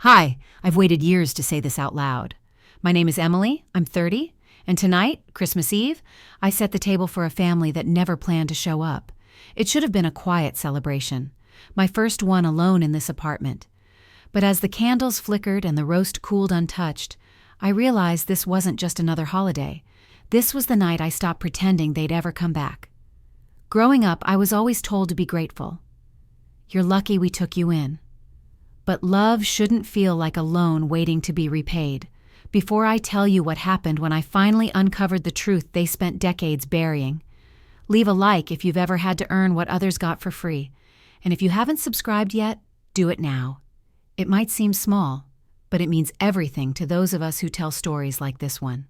Hi, I've waited years to say this out loud. My name is Emily, I'm 30, and tonight, Christmas Eve, I set the table for a family that never planned to show up. It should have been a quiet celebration, my first one alone in this apartment. But as the candles flickered and the roast cooled untouched, I realized this wasn't just another holiday. This was the night I stopped pretending they'd ever come back. Growing up, I was always told to be grateful. You're lucky we took you in. But love shouldn't feel like a loan waiting to be repaid. Before I tell you what happened when I finally uncovered the truth they spent decades burying, leave a like if you've ever had to earn what others got for free. And if you haven't subscribed yet, do it now. It might seem small, but it means everything to those of us who tell stories like this one.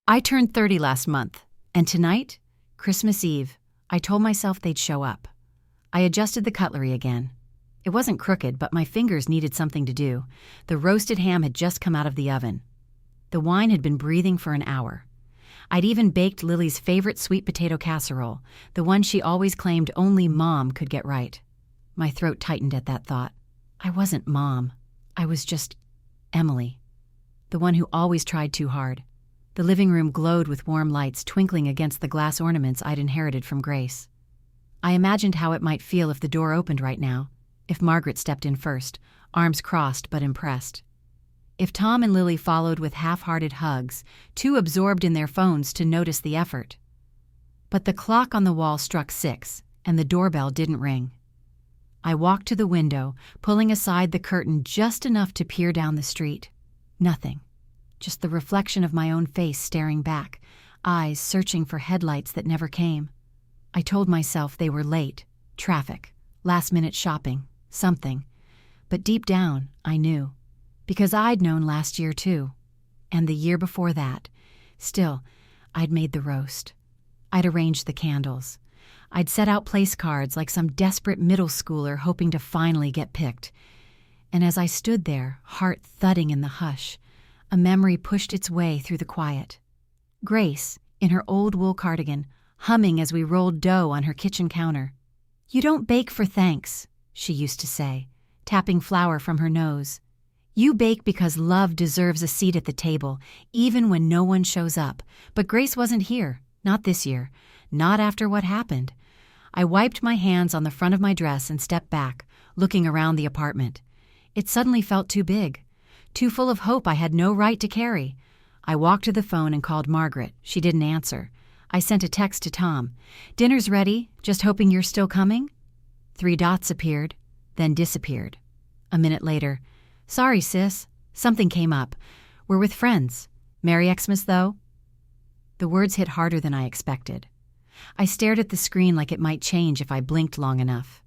I turned 30 last month, and tonight, Christmas Eve, I told myself they'd show up. I adjusted the cutlery again. It wasn't crooked, but my fingers needed something to do. The roasted ham had just come out of the oven. The wine had been breathing for an hour. I'd even baked Lily's favorite sweet potato casserole, the one she always claimed only Mom could get right. My throat tightened at that thought. I wasn't Mom. I was just Emily, the one who always tried too hard. The living room glowed with warm lights twinkling against the glass ornaments I'd inherited from Grace. I imagined how it might feel if the door opened right now, if Margaret stepped in first, arms crossed but impressed. If Tom and Lily followed with half-hearted hugs, too absorbed in their phones to notice the effort. But the clock on the wall struck 6, and the doorbell didn't ring. I walked to the window, pulling aside the curtain just enough to peer down the street. Nothing. Just the reflection of my own face staring back, eyes searching for headlights that never came. I told myself they were late, traffic, last-minute shopping, something. But deep down, I knew. Because I'd known last year, too. And the year before that. Still, I'd made the roast. I'd arranged the candles. I'd set out place cards like some desperate middle schooler hoping to finally get picked. And as I stood there, heart thudding in the hush, a memory pushed its way through the quiet. Grace, in her old wool cardigan, humming as we rolled dough on her kitchen counter. "You don't bake for thanks," she used to say, tapping flour from her nose. "You bake because love deserves a seat at the table, even when no one shows up." But Grace wasn't here, not this year, not after what happened. I wiped my hands on the front of my dress and stepped back, looking around the apartment. It suddenly felt too big, too full of hope I had no right to carry. I walked to the phone and called Margaret. She didn't answer. I sent a text to Tom. "Dinner's ready, just hoping you're still coming?" 3 dots appeared, then disappeared. A minute later, "Sorry, sis. Something came up. We're with friends. Merry Xmas, though." The words hit harder than I expected. I stared at the screen like it might change if I blinked long enough.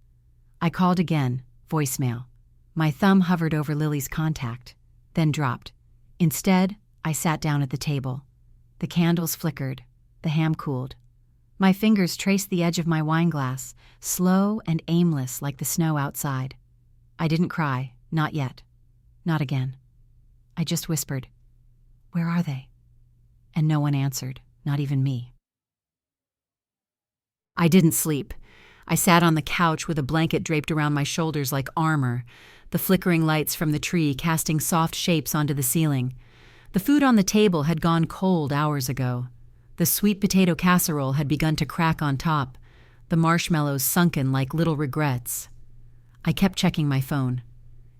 I called again, voicemail. My thumb hovered over Lily's contact, then dropped. Instead, I sat down at the table. The candles flickered. The ham cooled. My fingers traced the edge of my wine glass, slow and aimless like the snow outside. I didn't cry, not yet. Not again. I just whispered, "Where are they?" And no one answered, not even me. I didn't sleep. I sat on the couch with a blanket draped around my shoulders like armor, the flickering lights from the tree casting soft shapes onto the ceiling. The food on the table had gone cold hours ago. The sweet potato casserole had begun to crack on top, the marshmallows sunken like little regrets. I kept checking my phone.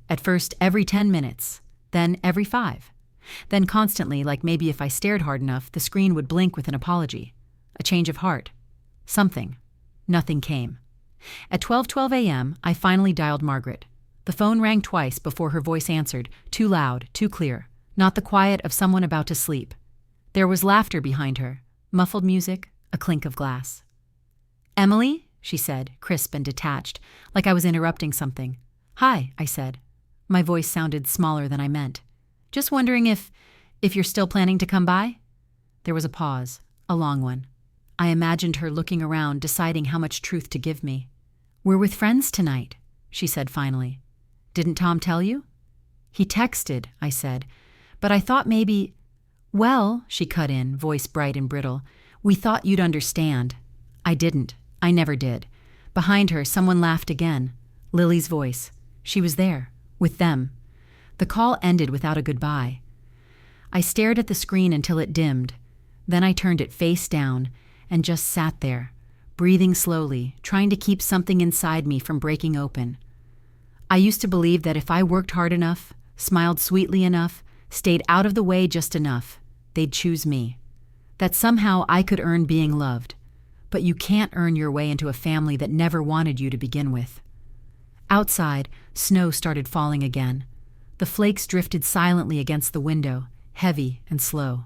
At first, every 10 minutes, then every 5. Then constantly, like maybe if I stared hard enough, the screen would blink with an apology, a change of heart. Something. Nothing came. At 12:12 a.m., I finally dialed Margaret. The phone rang twice before her voice answered, too loud, too clear, not the quiet of someone about to sleep. There was laughter behind her, muffled music, a clink of glass. "Emily?" she said, crisp and detached, like I was interrupting something. "Hi," I said. My voice sounded smaller than I meant. "Just wondering if you're still planning to come by?" There was a pause, a long one. I imagined her looking around, deciding how much truth to give me. "We're with friends tonight," she said finally. "Didn't Tom tell you?" "He texted," I said, "but I thought maybe—" "Well," she cut in, voice bright and brittle, "we thought you'd understand." I didn't. I never did. Behind her, someone laughed again. Lily's voice. She was there, with them. The call ended without a goodbye. I stared at the screen until it dimmed. Then I turned it face down and just sat there, breathing slowly, trying to keep something inside me from breaking open. I used to believe that if I worked hard enough, smiled sweetly enough, stayed out of the way just enough, they'd choose me. That somehow I could earn being loved. But you can't earn your way into a family that never wanted you to begin with. Outside, snow started falling again. The flakes drifted silently against the window, heavy and slow.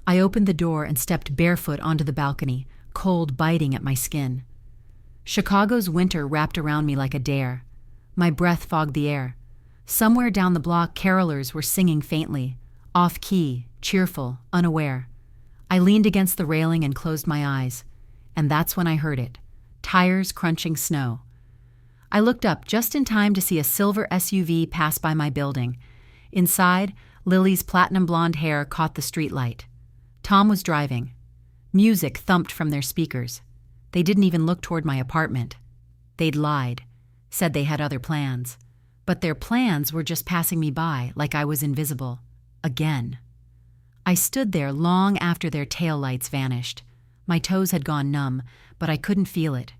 I opened the door and stepped barefoot onto the balcony, cold biting at my skin. Chicago's winter wrapped around me like a dare. My breath fogged the air. Somewhere down the block, carolers were singing faintly, off-key, cheerful, unaware. I leaned against the railing and closed my eyes. And that's when I heard it, tires crunching snow. I looked up just in time to see a silver SUV pass by my building. Inside, Lily's platinum blonde hair caught the streetlight. Tom was driving. Music thumped from their speakers. They didn't even look toward my apartment. They'd lied, said they had other plans. But their plans were just passing me by like I was invisible. Again. I stood there long after their taillights vanished. My toes had gone numb, but I couldn't feel it.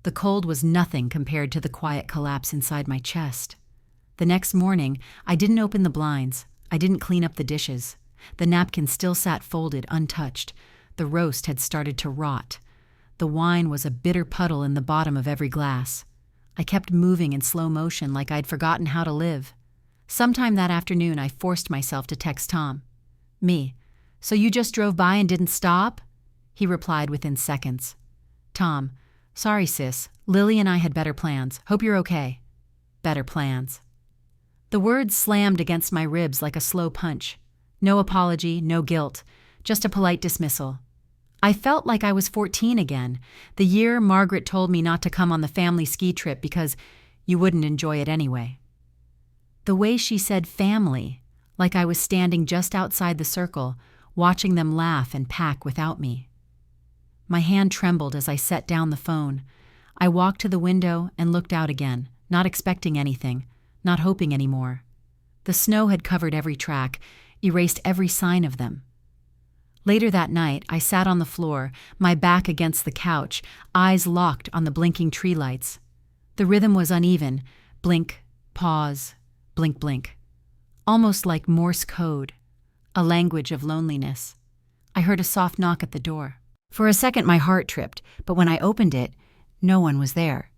The cold was nothing compared to the quiet collapse inside my chest. The next morning, I didn't open the blinds. I didn't clean up the dishes. The napkin still sat folded, untouched. The roast had started to rot. The wine was a bitter puddle in the bottom of every glass. I kept moving in slow motion like I'd forgotten how to live. Sometime that afternoon, I forced myself to text Tom. Me, so you just drove by and didn't stop? He replied within seconds. Tom, sorry sis, Lily and I had better plans. Hope you're okay. Better plans. The words slammed against my ribs like a slow punch. No apology, no guilt, just a polite dismissal. I felt like I was 14 again, the year Margaret told me not to come on the family ski trip because you wouldn't enjoy it anyway. The way she said family, like I was standing just outside the circle, watching them laugh and pack without me. My hand trembled as I set down the phone. I walked to the window and looked out again, not expecting anything, not hoping anymore. The snow had covered every track, erased every sign of them. Later that night, I sat on the floor, my back against the couch, eyes locked on the blinking tree lights. The rhythm was uneven, blink, pause, blink, blink. Almost like Morse code, a language of loneliness. I heard a soft knock at the door. For a second my heart tripped, but when I opened it, no one was there.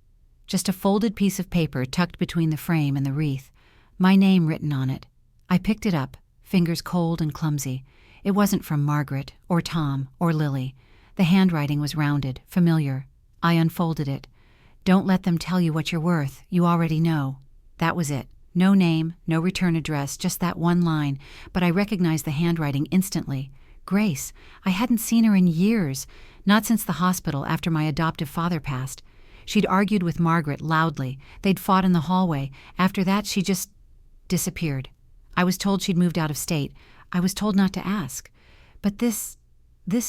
Just a folded piece of paper tucked between the frame and the wreath, my name written on it. I picked it up, fingers cold and clumsy. It wasn't from Margaret, or Tom, or Lily. The handwriting was rounded, familiar. I unfolded it. Don't let them tell you what you're worth. You already know. That was it. No name, no return address, just that one line, but I recognized the handwriting instantly. Grace. I hadn't seen her in years, not since the hospital after my adoptive father passed. She'd argued with Margaret loudly. They'd fought in the hallway. After that, she just disappeared. I was told she'd moved out of state. I was told not to ask. But this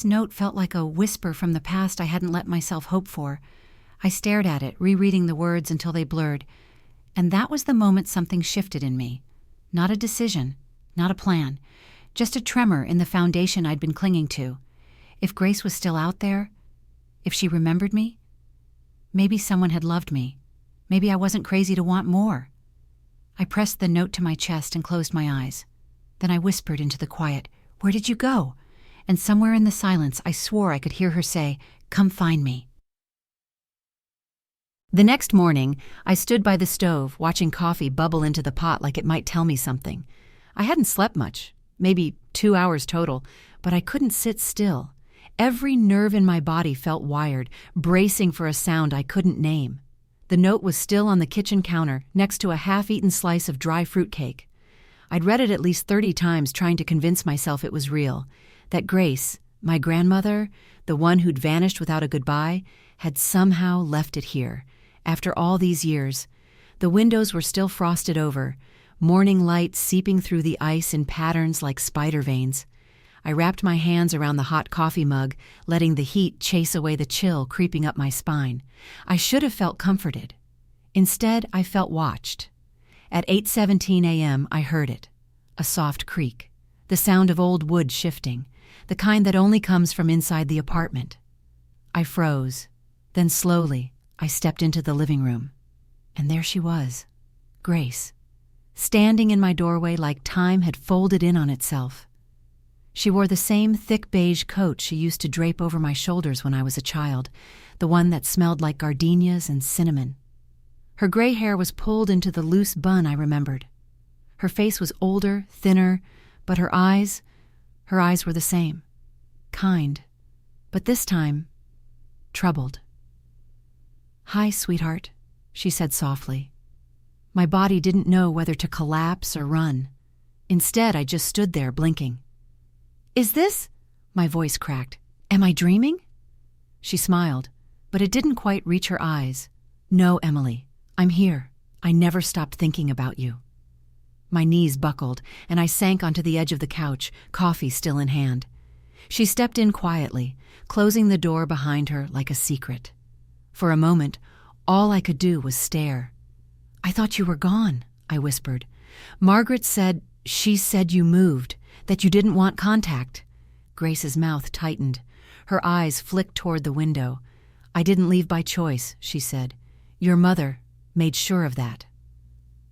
note felt like a whisper from the past I hadn't let myself hope for. I stared at it, rereading the words until they blurred. And that was the moment something shifted in me. Not a decision, not a plan. Just a tremor in the foundation I'd been clinging to. If Grace was still out there, if she remembered me, maybe someone had loved me. Maybe I wasn't crazy to want more. I pressed the note to my chest and closed my eyes. Then I whispered into the quiet, "Where did you go?" And somewhere in the silence, I swore I could hear her say, "Come find me." The next morning, I stood by the stove, watching coffee bubble into the pot like it might tell me something. I hadn't slept much. Maybe 2 hours total, but I couldn't sit still. Every nerve in my body felt wired, bracing for a sound I couldn't name. The note was still on the kitchen counter, next to a half-eaten slice of dry fruitcake. I'd read it at least 30 times trying to convince myself it was real, that Grace, my grandmother, the one who'd vanished without a goodbye, had somehow left it here. After all these years, the windows were still frosted over, morning light seeping through the ice in patterns like spider veins. I wrapped my hands around the hot coffee mug, letting the heat chase away the chill creeping up my spine. I should have felt comforted. Instead, I felt watched. At 8:17 a.m., I heard it. A soft creak. The sound of old wood shifting, the kind that only comes from inside the apartment. I froze. Then slowly, I stepped into the living room. And there she was, Grace, standing in my doorway like time had folded in on itself. She wore the same thick beige coat she used to drape over my shoulders when I was a child, the one that smelled like gardenias and cinnamon. Her gray hair was pulled into the loose bun I remembered. Her face was older, thinner, but her eyes were the same. Kind, but this time, troubled. "Hi, sweetheart," she said softly. My body didn't know whether to collapse or run. Instead, I just stood there blinking. "Is this?" My voice cracked. "Am I dreaming?" She smiled, but it didn't quite reach her eyes. "No, Emily, I'm here. I never stopped thinking about you." My knees buckled, and I sank onto the edge of the couch, coffee still in hand. She stepped in quietly, closing the door behind her like a secret. For a moment, all I could do was stare. "I thought you were gone," I whispered. "Margaret said, she said you moved, that you didn't want contact." Grace's mouth tightened. Her eyes flicked toward the window. "I didn't leave by choice," she said. "Your mother made sure of that."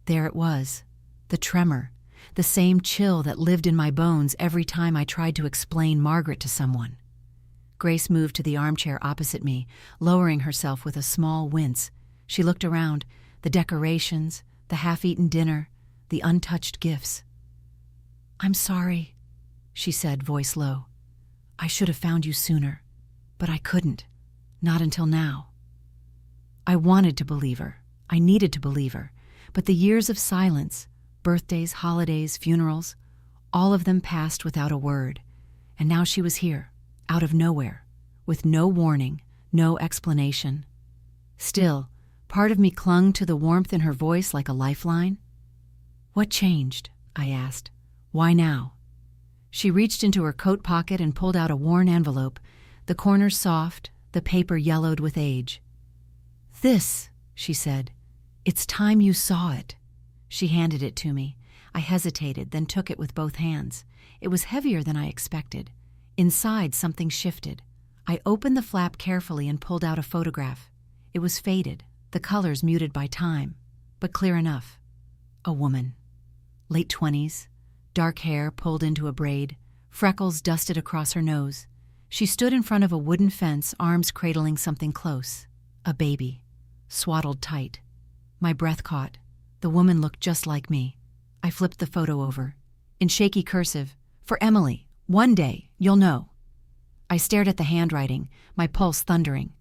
There it was, the tremor, the same chill that lived in my bones every time I tried to explain Margaret to someone. Grace moved to the armchair opposite me, lowering herself with a small wince. She looked around, the decorations, the half-eaten dinner, the untouched gifts. "I'm sorry," she said, voice low. "I should have found you sooner, but I couldn't, not until now." I wanted to believe her. I needed to believe her, but the years of silence, birthdays, holidays, funerals, all of them passed without a word, and now she was here, out of nowhere, with no warning, no explanation. Still, part of me clung to the warmth in her voice like a lifeline. "What changed?" I asked. "Why now?" She reached into her coat pocket and pulled out a worn envelope, the corners soft, the paper yellowed with age. "This," she said. "It's time you saw it." She handed it to me. I hesitated, then took it with both hands. It was heavier than I expected. Inside, something shifted. I opened the flap carefully and pulled out a photograph. It was faded, the colors muted by time, but clear enough. A woman. Late 20s, dark hair pulled into a braid, freckles dusted across her nose. She stood in front of a wooden fence, arms cradling something close. A baby, swaddled tight. My breath caught. The woman looked just like me. I flipped the photo over. In shaky cursive, "For Emily, one day, you'll know." I stared at the handwriting, my pulse thundering.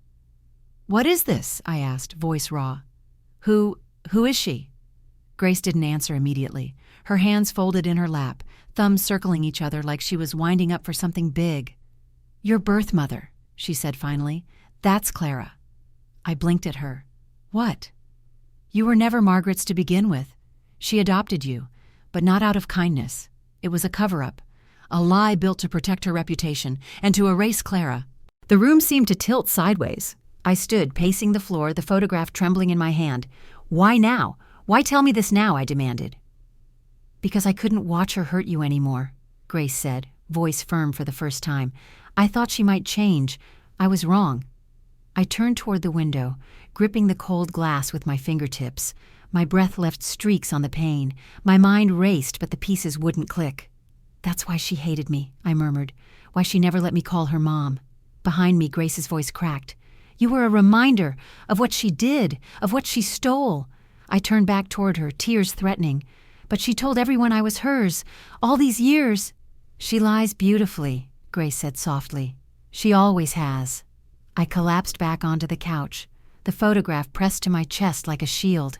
"What is this?" I asked, voice raw. Who is she?" Grace didn't answer immediately. Her hands folded in her lap, thumbs circling each other like she was winding up for something big. "Your birth mother," she said finally. "That's Clara." I blinked at her. "What?" "You were never Margaret's to begin with. She adopted you, but not out of kindness. It was a cover-up, a lie built to protect her reputation and to erase Clara." The room seemed to tilt sideways. I stood, pacing the floor, the photograph trembling in my hand. "Why now? Why tell me this now?" I demanded. "Because I couldn't watch her hurt you anymore," Grace said, voice firm for the first time. "I thought she might change. I was wrong." I turned toward the window, gripping the cold glass with my fingertips. My breath left streaks on the pane. My mind raced, but the pieces wouldn't click. "That's why she hated me," I murmured. "Why she never let me call her mom." Behind me, Grace's voice cracked. "You were a reminder of what she did, of what she stole." I turned back toward her, tears threatening. "But she told everyone I was hers, all these years." "She lies beautifully," Grace said softly. "She always has." I collapsed back onto the couch, the photograph pressed to my chest like a shield.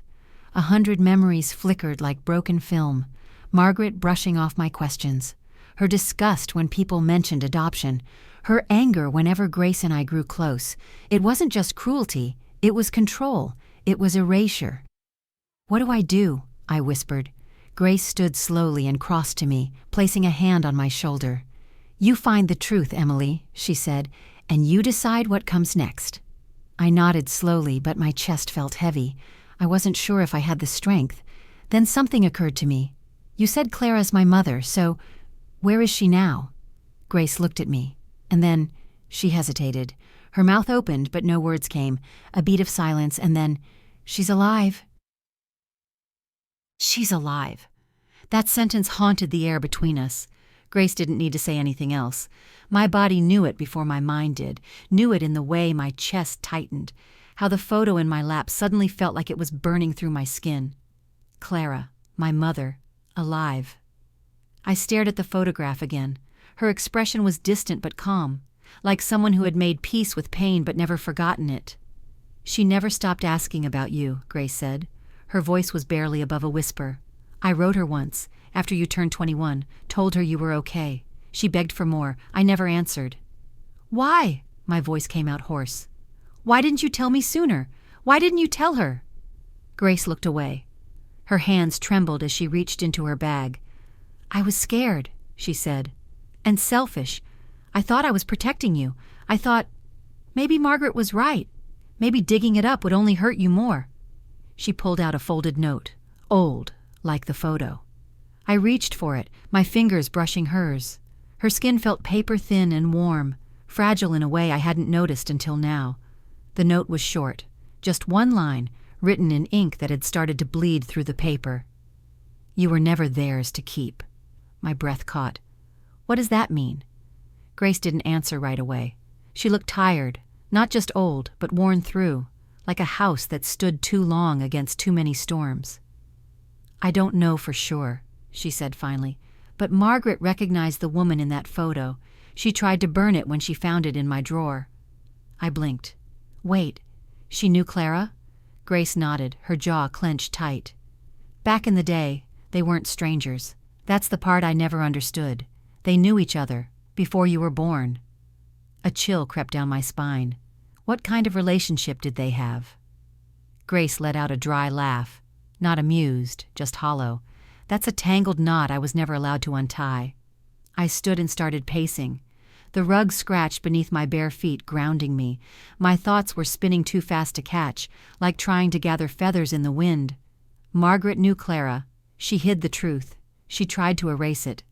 100 memories flickered like broken film. Margaret brushing off my questions. Her disgust when people mentioned adoption. Her anger whenever Grace and I grew close. It wasn't just cruelty, it was control. It was erasure. "What do I do?" I whispered. Grace stood slowly and crossed to me, placing a hand on my shoulder. "You find the truth, Emily," she said, "and you decide what comes next." I nodded slowly, but my chest felt heavy. I wasn't sure if I had the strength. Then something occurred to me. You said Clara's my mother, so where is she now? Grace looked at me, and then she hesitated. Her mouth opened, but no words came. A beat of silence, and then, she's alive. She's alive. That sentence haunted the air between us. Grace didn't need to say anything else. My body knew it before my mind did, knew it in the way my chest tightened, how the photo in my lap suddenly felt like it was burning through my skin. Clara, my mother, alive. I stared at the photograph again. Her expression was distant but calm, like someone who had made peace with pain but never forgotten it. She never stopped asking about you, Grace said. Her voice was barely above a whisper. I wrote her once, after you turned 21, told her you were okay. She begged for more. I never answered. Why? My voice came out hoarse. Why didn't you tell me sooner? Why didn't you tell her? Grace looked away. Her hands trembled as she reached into her bag. I was scared, she said. And selfish. I thought I was protecting you. I thought, maybe Margaret was right. Maybe digging it up would only hurt you more. She pulled out a folded note, old, like the photo. I reached for it, my fingers brushing hers. Her skin felt paper-thin and warm, fragile in a way I hadn't noticed until now. The note was short, just one line, written in ink that had started to bleed through the paper. You were never theirs to keep. My breath caught. What does that mean? Grace didn't answer right away. She looked tired, not just old, but worn through, like a house that stood too long against too many storms. I don't know for sure, she said finally, but Margaret recognized the woman in that photo. She tried to burn it when she found it in my drawer. I blinked. Wait, she knew Clara? Grace nodded, her jaw clenched tight. Back in the day, they weren't strangers. That's the part I never understood. They knew each other, before you were born. A chill crept down my spine. What kind of relationship did they have? Grace let out a dry laugh. Not amused, just hollow. That's a tangled knot I was never allowed to untie. I stood and started pacing. The rug scratched beneath my bare feet, grounding me. My thoughts were spinning too fast to catch, like trying to gather feathers in the wind. Margaret knew Clara. She hid the truth. She tried to erase it.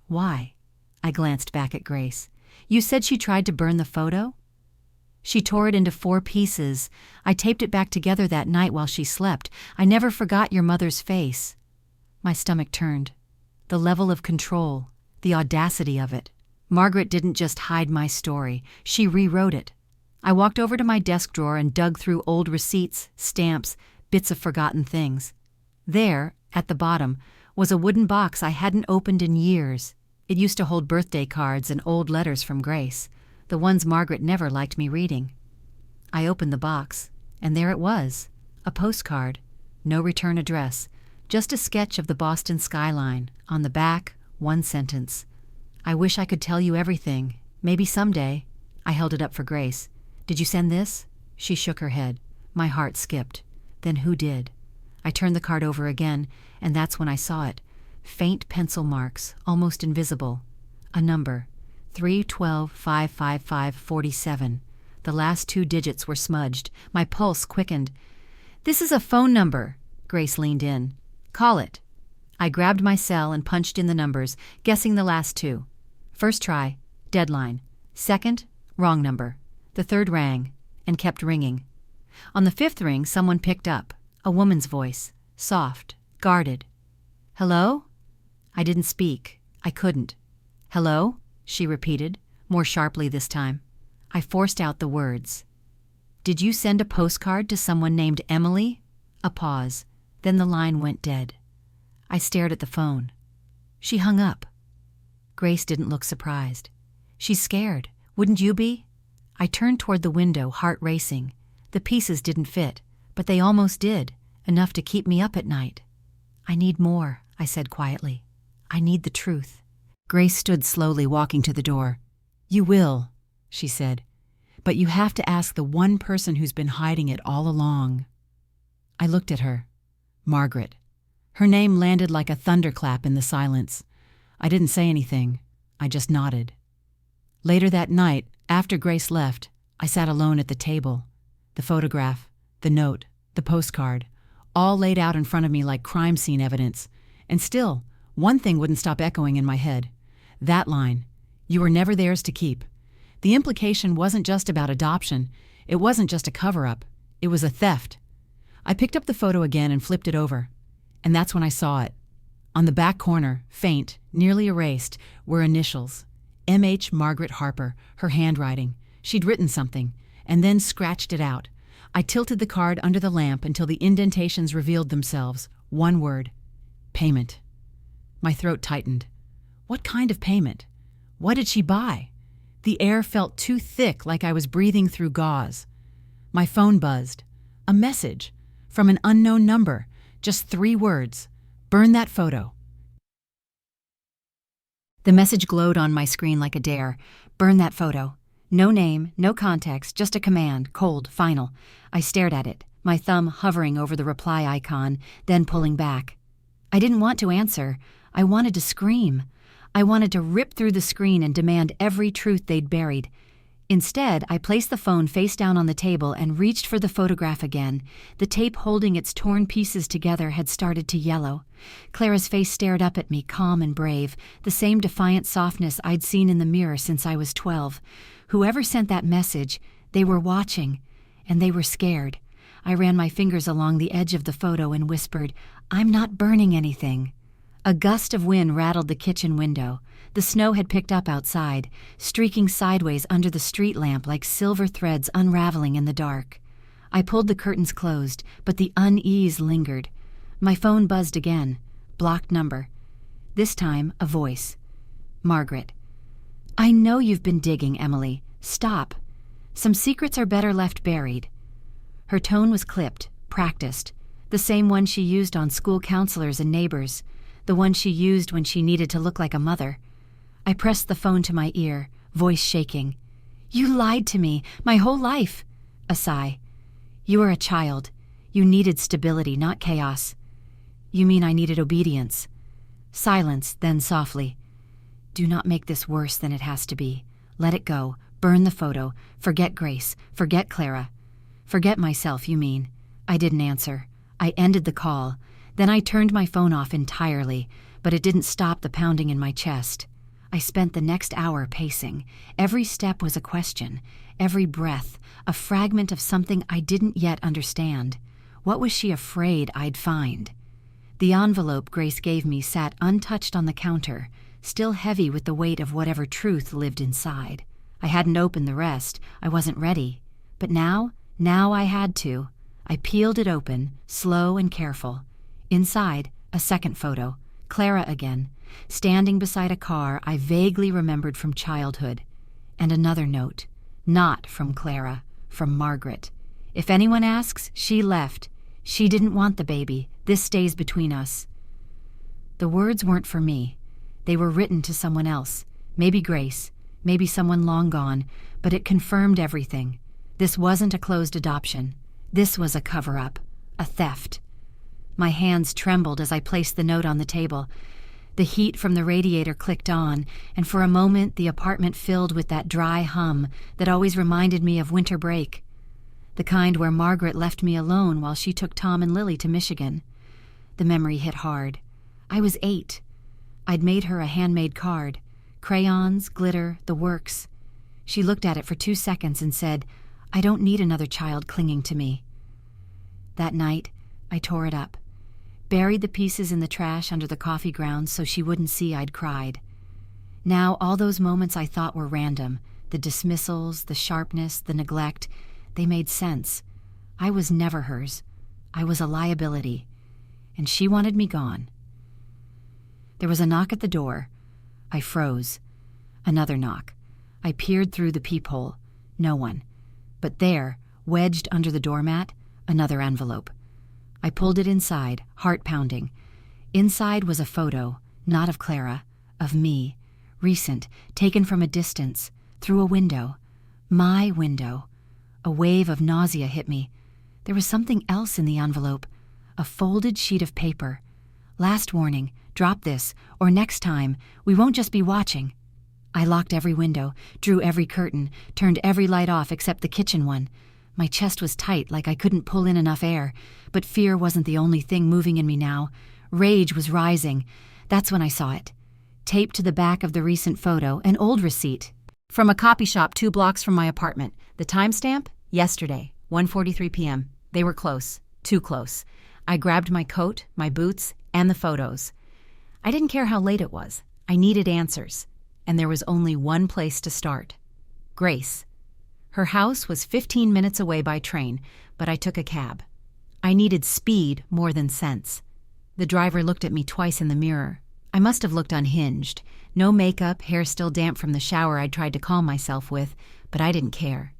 Why? I glanced back at Grace. You said she tried to burn the photo? She tore it into 4 pieces. I taped it back together that night while she slept. I never forgot your mother's face. My stomach turned. The level of control, the audacity of it. Margaret didn't just hide my story. She rewrote it. I walked over to my desk drawer and dug through old receipts, stamps, bits of forgotten things. There, at the bottom, was a wooden box I hadn't opened in years. It used to hold birthday cards and old letters from Grace, the ones Margaret never liked me reading. I opened the box, and there it was, a postcard, no return address, just a sketch of the Boston skyline. On the back, one sentence. I wish I could tell you everything. Maybe someday. I held it up for Grace. Did you send this? She shook her head. My heart skipped. Then who did? I turned the card over again, and that's when I saw it. Faint pencil marks, almost invisible. A number, 312-555-47. The last 2 digits were smudged. My pulse quickened. This is a phone number. Grace leaned in. Call it. I grabbed my cell and punched in the numbers, guessing the last 2. First try, deadline. Second, wrong number. The third rang, and kept ringing. On the 5th ring, someone picked up. A woman's voice, soft, guarded. Hello? I didn't speak. I couldn't. Hello? She repeated, more sharply this time. I forced out the words. Did you send a postcard to someone named Emily? A pause. Then the line went dead. I stared at the phone. She hung up. Grace didn't look surprised. She's scared. Wouldn't you be? I turned toward the window, heart racing. The pieces didn't fit, but they almost did, enough to keep me up at night. I need more, I said quietly. I need the truth. Grace stood slowly, walking to the door. You will, she said, but you have to ask the one person who's been hiding it all along. I looked at her. Margaret. Her name landed like a thunderclap in the silence. I didn't say anything. I just nodded. Later that night, after Grace left, I sat alone at the table. The photograph, the note, the postcard, all laid out in front of me like crime scene evidence. And still, one thing wouldn't stop echoing in my head. That line, "You were never theirs to keep." The implication wasn't just about adoption. It wasn't just a cover-up. It was a theft. I picked up the photo again and flipped it over. And that's when I saw it. On the back corner, faint, nearly erased, were initials. M.H. Margaret Harper, her handwriting. She'd written something, and then scratched it out. I tilted the card under the lamp until the indentations revealed themselves. One word. Payment. My throat tightened. What kind of payment? What did she buy? The air felt too thick, like I was breathing through gauze. My phone buzzed. A message. From an unknown number. Just 3 words. Burn that photo. The message glowed on my screen like a dare. Burn that photo. No name, no context, just a command, cold, final. I stared at it, my thumb hovering over the reply icon, then pulling back. I didn't want to answer. I wanted to scream. I wanted to rip through the screen and demand every truth they'd buried. Instead, I placed the phone face down on the table and reached for the photograph again. The tape holding its torn pieces together had started to yellow. Clara's face stared up at me, calm and brave, the same defiant softness I'd seen in the mirror since I was 12. Whoever sent that message, they were watching, and they were scared. I ran my fingers along the edge of the photo and whispered, "I'm not burning anything." A gust of wind rattled the kitchen window. The snow had picked up outside, streaking sideways under the street lamp like silver threads unraveling in the dark. I pulled the curtains closed, but the unease lingered. My phone buzzed again. Blocked number. This time, a voice. Margaret. "I know you've been digging, Emily. Stop. Some secrets are better left buried." Her tone was clipped, practiced, the same one she used on school counselors and neighbors, the one she used when she needed to look like a mother. I pressed the phone to my ear, voice shaking. "You lied to me, my whole life." A sigh. "You were a child. You needed stability, not chaos." "You mean I needed obedience?" Silence, then softly. "Do not make this worse than it has to be. Let it go. Burn the photo. Forget Grace. Forget Clara." "Forget myself, you mean." I didn't answer. I ended the call. Then I turned my phone off entirely, but it didn't stop the pounding in my chest. I spent the next hour pacing. Every step was a question, every breath, a fragment of something I didn't yet understand. What was she afraid I'd find? The envelope Grace gave me sat untouched on the counter, still heavy with the weight of whatever truth lived inside. I hadn't opened the rest. I wasn't ready. But now I had to. I peeled it open, slow and careful. Inside, a second photo. Clara again, standing beside a car I vaguely remembered from childhood. And another note. Not from Clara, from Margaret. "If anyone asks, she left. She didn't want the baby. This stays between us." The words weren't for me. They were written to someone else. Maybe Grace, maybe someone long gone, but it confirmed everything. This wasn't a closed adoption. This was a cover-up, a theft. My hands trembled as I placed the note on the table. The heat from the radiator clicked on, and for a moment the apartment filled with that dry hum that always reminded me of winter break. The kind where Margaret left me alone while she took Tom and Lily to Michigan. The memory hit hard. I was 8. I'd made her a handmade card. Crayons, glitter, the works. She looked at it for 2 seconds and said, "I don't need another child clinging to me." That night, I tore it up. Buried the pieces in the trash under the coffee grounds so she wouldn't see I'd cried. Now all those moments I thought were random, the dismissals, the sharpness, the neglect, they made sense. I was never hers. I was a liability. And she wanted me gone. There was a knock at the door. I froze. Another knock. I peered through the peephole. No one. But there, wedged under the doormat, another envelope. I pulled it inside, heart pounding. Inside was a photo, not of Clara, of me, recent, taken from a distance, through a window. My window. A wave of nausea hit me. There was something else in the envelope, a folded sheet of paper. "Last warning, drop this, or next time, we won't just be watching." I locked every window, drew every curtain, turned every light off except the kitchen one. My chest was tight, like I couldn't pull in enough air, but fear wasn't the only thing moving in me now. Rage was rising. That's when I saw it. Taped to the back of the recent photo, an old receipt. From a copy shop 2 blocks from my apartment. The timestamp? Yesterday, 1:43 p.m. They were close. Too close. I grabbed my coat, my boots, and the photos. I didn't care how late it was. I needed answers. And there was only one place to start. Grace. Her house was 15 minutes away by train, but I took a cab. I needed speed more than sense. The driver looked at me twice in the mirror. I must have looked unhinged. No makeup, hair still damp from the shower I'd tried to calm myself with, but I didn't care.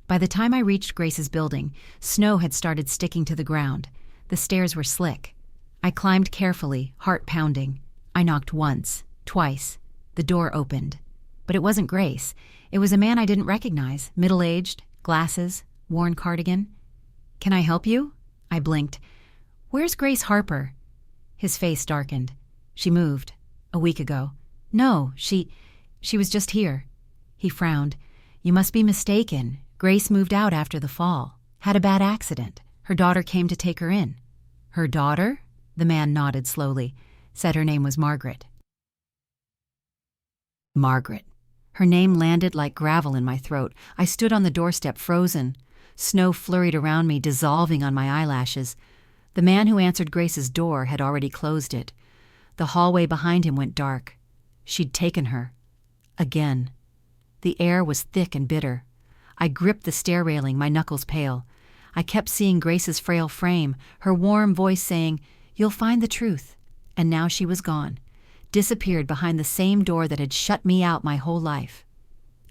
By the time I reached Grace's building, snow had started sticking to the ground. The stairs were slick. I climbed carefully, heart pounding. I knocked once, twice. The door opened. But it wasn't Grace. It was a man I didn't recognize, middle-aged, glasses, worn cardigan. "Can I help you?" I blinked. "Where's Grace Harper?" His face darkened. "She moved. A week ago." "No, she was just here." He frowned. "You must be mistaken. Grace moved out after the fall. Had a bad accident. Her daughter came to take her in." "Her daughter?" The man nodded slowly. Said her name was Margaret. Margaret. Her name landed like gravel in my throat. I stood on the doorstep, frozen. Snow flurried around me, dissolving on my eyelashes. The man who answered Grace's door had already closed it. The hallway behind him went dark. She'd taken her. Again. The air was thick and bitter. I gripped the stair railing, my knuckles pale. I kept seeing Grace's frail frame, her warm voice saying, "You'll find the truth." And now she was gone. Disappeared behind the same door that had shut me out my whole life.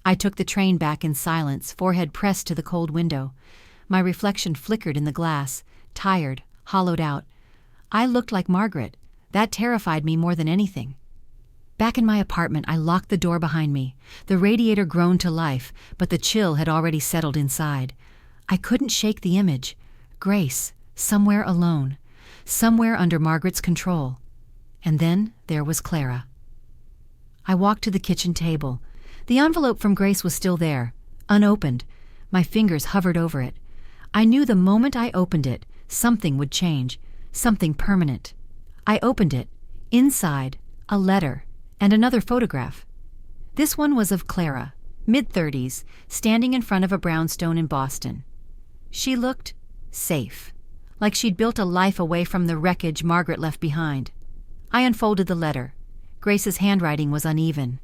I took the train back in silence, forehead pressed to the cold window. My reflection flickered in the glass, tired, hollowed out. I looked like Margaret. That terrified me more than anything. Back in my apartment, I locked the door behind me. The radiator groaned to life, but the chill had already settled inside. I couldn't shake the image. Grace, somewhere alone, somewhere under Margaret's control. And then there was Clara. I walked to the kitchen table. The envelope from Grace was still there, unopened. My fingers hovered over it. I knew the moment I opened it, something would change, something permanent. I opened it. Inside, a letter and another photograph. This one was of Clara, mid-30s, standing in front of a brownstone in Boston. She looked safe, like she'd built a life away from the wreckage Margaret left behind. I unfolded the letter. Grace's handwriting was uneven.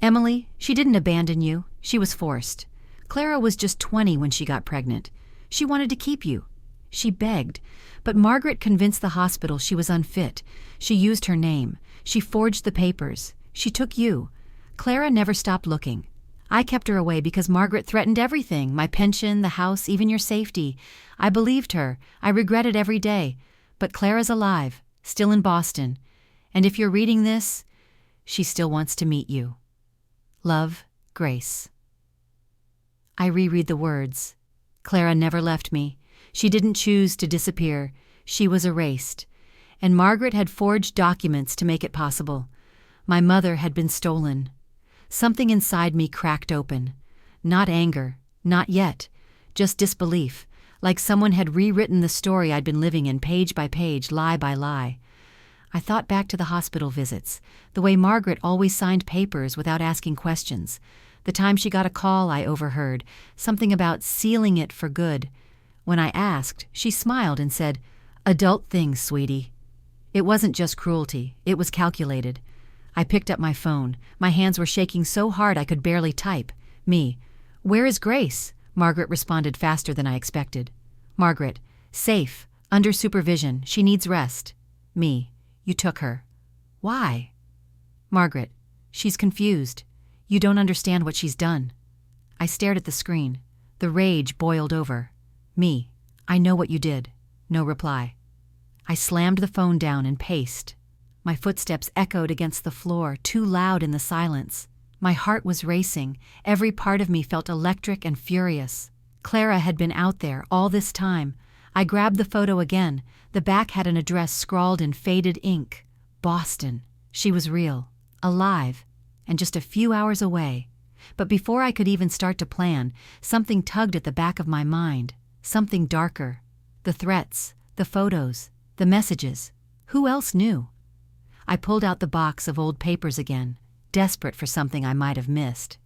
"Emily, she didn't abandon you. She was forced. Clara was just 20 when she got pregnant. She wanted to keep you. She begged, but Margaret convinced the hospital she was unfit. She used her name. She forged the papers. She took you. Clara never stopped looking. I kept her away because Margaret threatened everything, my pension, the house, even your safety. I believed her. I regret it every day. But Clara's alive, still in Boston. And if you're reading this, she still wants to meet you. Love, Grace." I reread the words. Clara never left me. She didn't choose to disappear. She was erased. And Margaret had forged documents to make it possible. My mother had been stolen. Something inside me cracked open. Not anger, not yet, just disbelief, like someone had rewritten the story I'd been living in page by page, lie by lie. I thought back to the hospital visits, the way Margaret always signed papers without asking questions. The time she got a call I overheard, something about sealing it for good. When I asked, she smiled and said, "Adult things, sweetie." It wasn't just cruelty, it was calculated. I picked up my phone. My hands were shaking so hard I could barely type. Me. "Where is Grace?" Margaret responded faster than I expected. Margaret. "Safe. Under supervision. She needs rest." Me. "You took her." "Why?" Margaret. "She's confused. You don't understand what she's done." I stared at the screen. The rage boiled over. Me. "I know what you did." No reply. I slammed the phone down and paced. My footsteps echoed against the floor, too loud in the silence. My heart was racing. Every part of me felt electric and furious. Clara had been out there all this time. I grabbed the photo again. The back had an address scrawled in faded ink. Boston. She was real, alive, and just a few hours away. But before I could even start to plan, something tugged at the back of my mind. Something darker. The threats, the photos, the messages. Who else knew? I pulled out the box of old papers again, desperate for something I might have missed.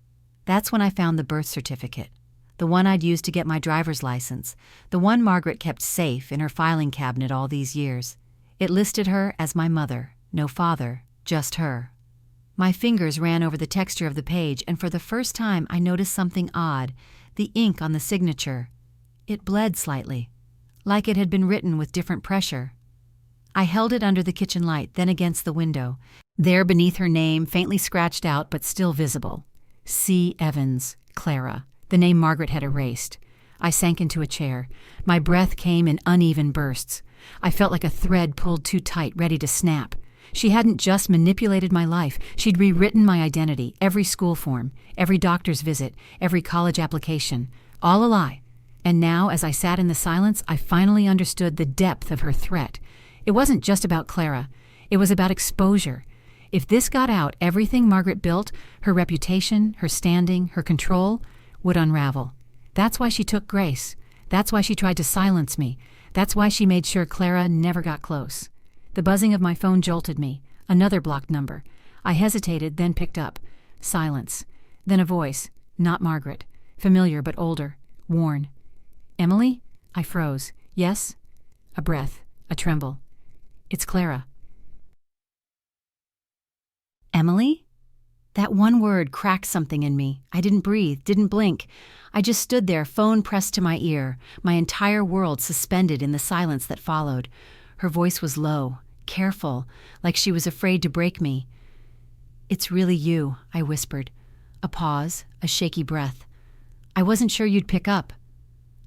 That's when I found the birth certificate, the one I'd used to get my driver's license, the one Margaret kept safe in her filing cabinet all these years. It listed her as my mother, no father, just her. My fingers ran over the texture of the page, and for the first time I noticed something odd, the ink on the signature. It bled slightly, like it had been written with different pressure. I held it under the kitchen light, then against the window. There beneath her name, faintly scratched out but still visible. C. Evans, Clara, the name Margaret had erased. I sank into a chair. My breath came in uneven bursts. I felt like a thread pulled too tight, ready to snap. She hadn't just manipulated my life. She'd rewritten my identity, every school form, every doctor's visit, every college application. All a lie. And now, as I sat in the silence, I finally understood the depth of her threat. It wasn't just about Clara. It was about exposure. If this got out, everything Margaret built, her reputation, her standing, her control, would unravel. That's why she took Grace. That's why she tried to silence me. That's why she made sure Clara never got close. The buzzing of my phone jolted me. Another blocked number. I hesitated, then picked up. Silence. Then a voice. Not Margaret. Familiar but older. Worn. Emily? I froze. Yes? A breath. A tremble. It's Clara. Emily? That one word cracked something in me. I didn't breathe, didn't blink. I just stood there, phone pressed to my ear, my entire world suspended in the silence that followed. Her voice was low, careful, like she was afraid to break me. It's really you, I whispered. A pause, a shaky breath. I wasn't sure you'd pick up.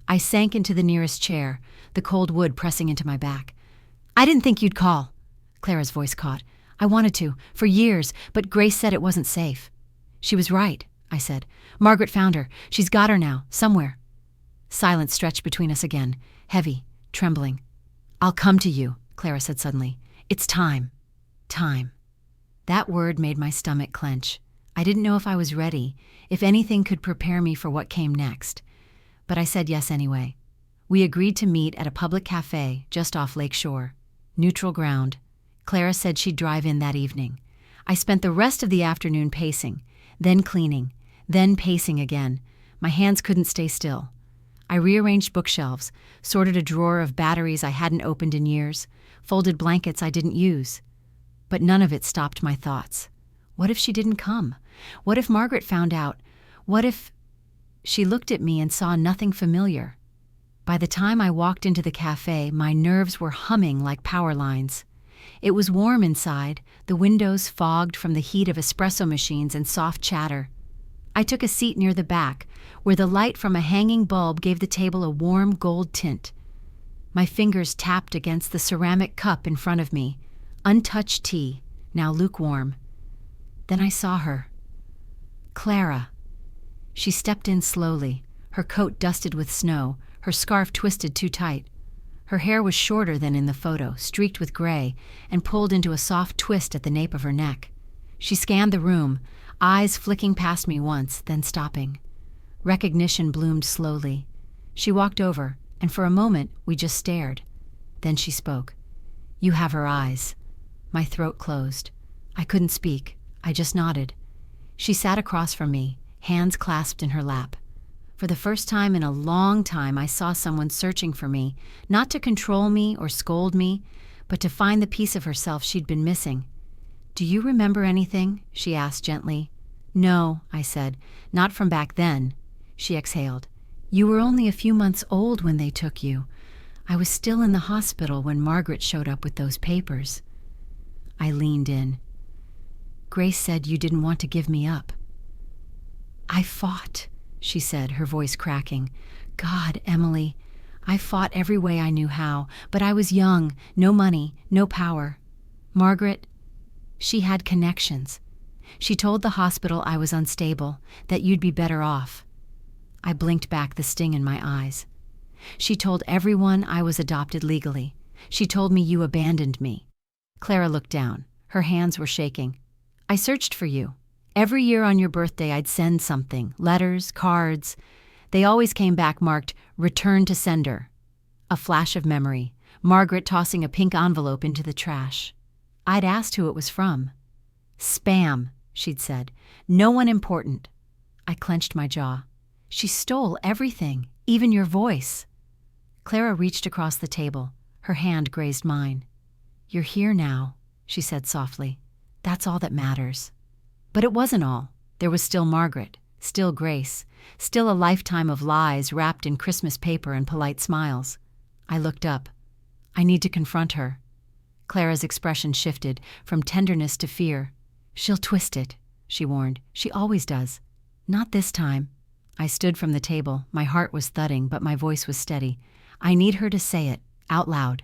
I sank into the nearest chair, the cold wood pressing into my back. I didn't think you'd call. Clara's voice caught. I wanted to, for years, but Grace said it wasn't safe. She was right, I said. Margaret found her. She's got her now, somewhere. Silence stretched between us again, heavy, trembling. I'll come to you, Clara said suddenly. It's time. Time. That word made my stomach clench. I didn't know if I was ready, if anything could prepare me for what came next. But I said yes anyway. We agreed to meet at a public cafe just off Lake Shore. Neutral ground. Clara said she'd drive in that evening. I spent the rest of the afternoon pacing, then cleaning, then pacing again. My hands couldn't stay still. I rearranged bookshelves, sorted a drawer of batteries I hadn't opened in years, folded blankets I didn't use. But none of it stopped my thoughts. What if she didn't come? What if Margaret found out? What if... She looked at me and saw nothing familiar. By the time I walked into the cafe, my nerves were humming like power lines. It was warm inside, the windows fogged from the heat of espresso machines and soft chatter. I took a seat near the back, where the light from a hanging bulb gave the table a warm gold tint. My fingers tapped against the ceramic cup in front of me. Untouched tea, now lukewarm. Then I saw her. Clara. She stepped in slowly, her coat dusted with snow, her scarf twisted too tight. Her hair was shorter than in the photo, streaked with gray, and pulled into a soft twist at the nape of her neck. She scanned the room, eyes flicking past me once, then stopping. Recognition bloomed slowly. She walked over, and for a moment we just stared. Then she spoke. You have her eyes. My throat closed. I couldn't speak. I just nodded. She sat across from me, hands clasped in her lap. For the first time in a long time, I saw someone searching for me, not to control me or scold me, but to find the piece of herself she'd been missing. Do you remember anything? She asked gently. No, I said, not from back then. She exhaled. You were only a few months old when they took you. I was still in the hospital when Margaret showed up with those papers. I leaned in. Grace said you didn't want to give me up. I fought, she said, her voice cracking. God, Emily, I fought every way I knew how, but I was young, no money, no power. Margaret, she had connections. She told the hospital I was unstable, that you'd be better off. I blinked back the sting in my eyes. She told everyone I was adopted legally. She told me you abandoned me. Clara looked down. Her hands were shaking. I searched for you. Every year on your birthday I'd send something, letters, cards. They always came back marked, "Return to sender." A flash of memory, Margaret tossing a pink envelope into the trash. I'd asked who it was from. "Spam," she'd said. "No one important." I clenched my jaw. "She stole everything, even your voice." Clara reached across the table. Her hand grazed mine. "You're here now," she said softly. "That's all that matters." But it wasn't all. There was still Margaret, still Grace, still a lifetime of lies wrapped in Christmas paper and polite smiles. I looked up. I need to confront her. Clara's expression shifted from tenderness to fear. "She'll twist it," she warned. "She always does." "Not this time." I stood from the table. My heart was thudding, but my voice was steady. "I need her to say it, out loud."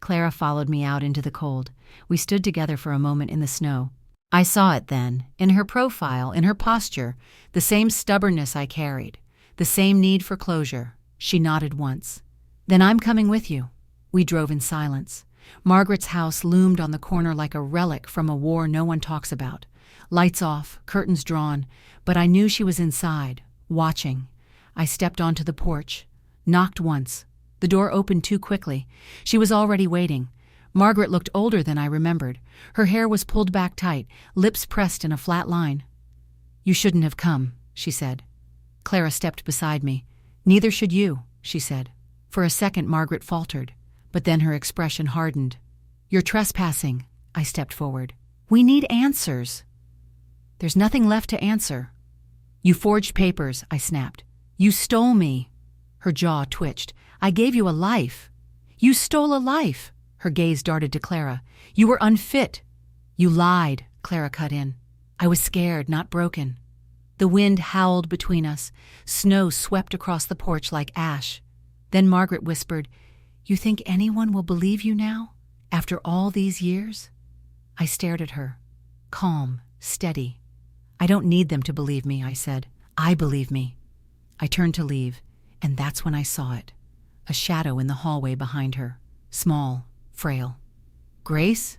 Clara followed me out into the cold. We stood together for a moment in the snow. I saw it then, in her profile, in her posture, the same stubbornness I carried, the same need for closure. She nodded once. "Then I'm coming with you." We drove in silence. Margaret's house loomed on the corner like a relic from a war no one talks about. Lights off, curtains drawn, but I knew she was inside, watching. I stepped onto the porch, knocked once. The door opened too quickly. She was already waiting. Margaret looked older than I remembered. Her hair was pulled back tight, lips pressed in a flat line. "You shouldn't have come," she said. Clara stepped beside me. "Neither should you," she said. For a second Margaret faltered, but then her expression hardened. "You're trespassing." I stepped forward. "We need answers." "There's nothing left to answer." "You forged papers," I snapped. "You stole me." Her jaw twitched. "I gave you a life." "You stole a life." Her gaze darted to Clara. "You were unfit." "You lied," Clara cut in. I was scared, not broken. The wind howled between us. Snow swept across the porch like ash. Then Margaret whispered, "You think anyone will believe you now, after all these years?" I stared at her, calm, steady. "I don't need them to believe me," I said. "I believe me." I turned to leave, and that's when I saw it. A shadow in the hallway behind her, small, frail. "Grace?"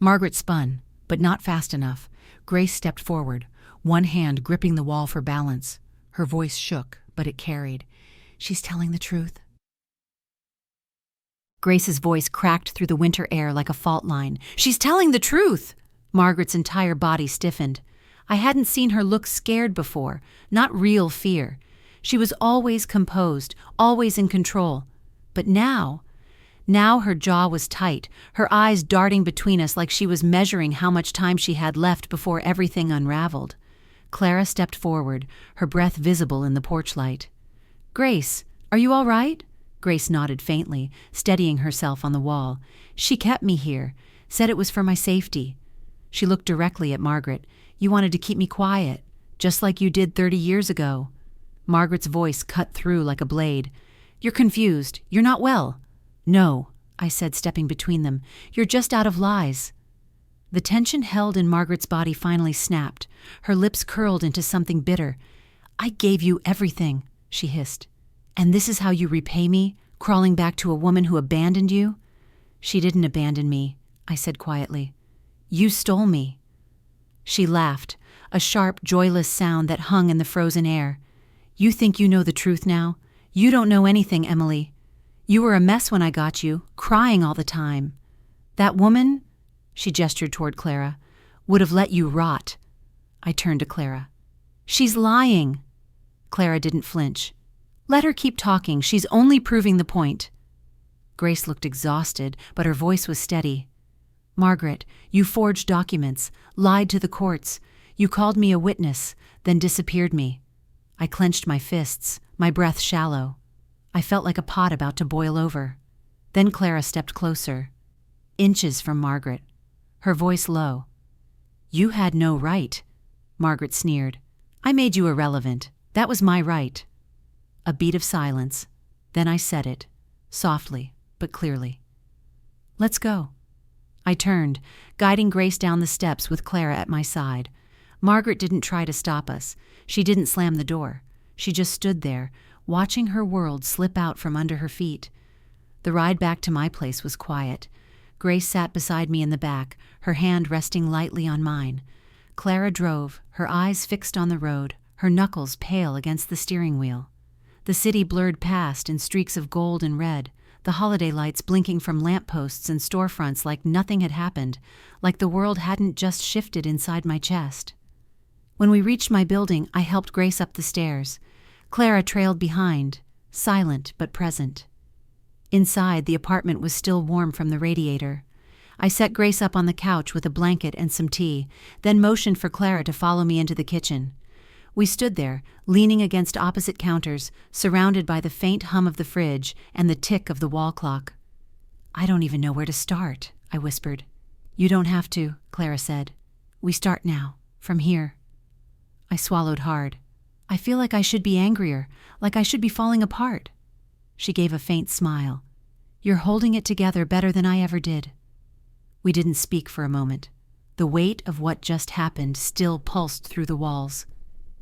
Margaret spun, but not fast enough. Grace stepped forward, one hand gripping the wall for balance. Her voice shook, but it carried. "She's telling the truth." Grace's voice cracked through the winter air like a fault line. "She's telling the truth!" Margaret's entire body stiffened. I hadn't seen her look scared before, not real fear. She was always composed, always in control. But now her jaw was tight, her eyes darting between us like she was measuring how much time she had left before everything unraveled. Clara stepped forward, her breath visible in the porch light. "Grace, are you all right?" Grace nodded faintly, steadying herself on the wall. "She kept me here, said it was for my safety." She looked directly at Margaret. "You wanted to keep me quiet, just like you did 30 years ago." Margaret's voice cut through like a blade. "You're confused. You're not well." "No," I said, stepping between them. "You're just out of lies." The tension held in Margaret's body finally snapped. Her lips curled into something bitter. "I gave you everything," she hissed. "And this is how you repay me, crawling back to a woman who abandoned you?" "She didn't abandon me," I said quietly. "You stole me." She laughed, a sharp, joyless sound that hung in the frozen air. "You think you know the truth now? You don't know anything, Emily. You were a mess when I got you, crying all the time. That woman," she gestured toward Clara, "would have let you rot." I turned to Clara. "She's lying." Clara didn't flinch. "Let her keep talking. She's only proving the point." Grace looked exhausted, but her voice was steady. "Margaret, you forged documents, lied to the courts. You called me a witness, then disappeared me." I clenched my fists, my breath shallow. I felt like a pot about to boil over. Then Clara stepped closer, inches from Margaret, her voice low. "You had no right," Margaret sneered. "I made you irrelevant. That was my right." A beat of silence. Then I said it, softly but clearly. "Let's go." I turned, guiding Grace down the steps with Clara at my side. Margaret didn't try to stop us. She didn't slam the door. She just stood there, watching her world slip out from under her feet. The ride back to my place was quiet. Grace sat beside me in the back, her hand resting lightly on mine. Clara drove, her eyes fixed on the road, her knuckles pale against the steering wheel. The city blurred past in streaks of gold and red, the holiday lights blinking from lampposts and storefronts like nothing had happened, like the world hadn't just shifted inside my chest. When we reached my building, I helped Grace up the stairs. Clara trailed behind, silent but present. Inside, the apartment was still warm from the radiator. I set Grace up on the couch with a blanket and some tea, then motioned for Clara to follow me into the kitchen. We stood there, leaning against opposite counters, surrounded by the faint hum of the fridge and the tick of the wall clock. "I don't even know where to start," I whispered. "You don't have to," Clara said. "We start now, from here." I swallowed hard. "I feel like I should be angrier, like I should be falling apart." She gave a faint smile. "You're holding it together better than I ever did." We didn't speak for a moment. The weight of what just happened still pulsed through the walls.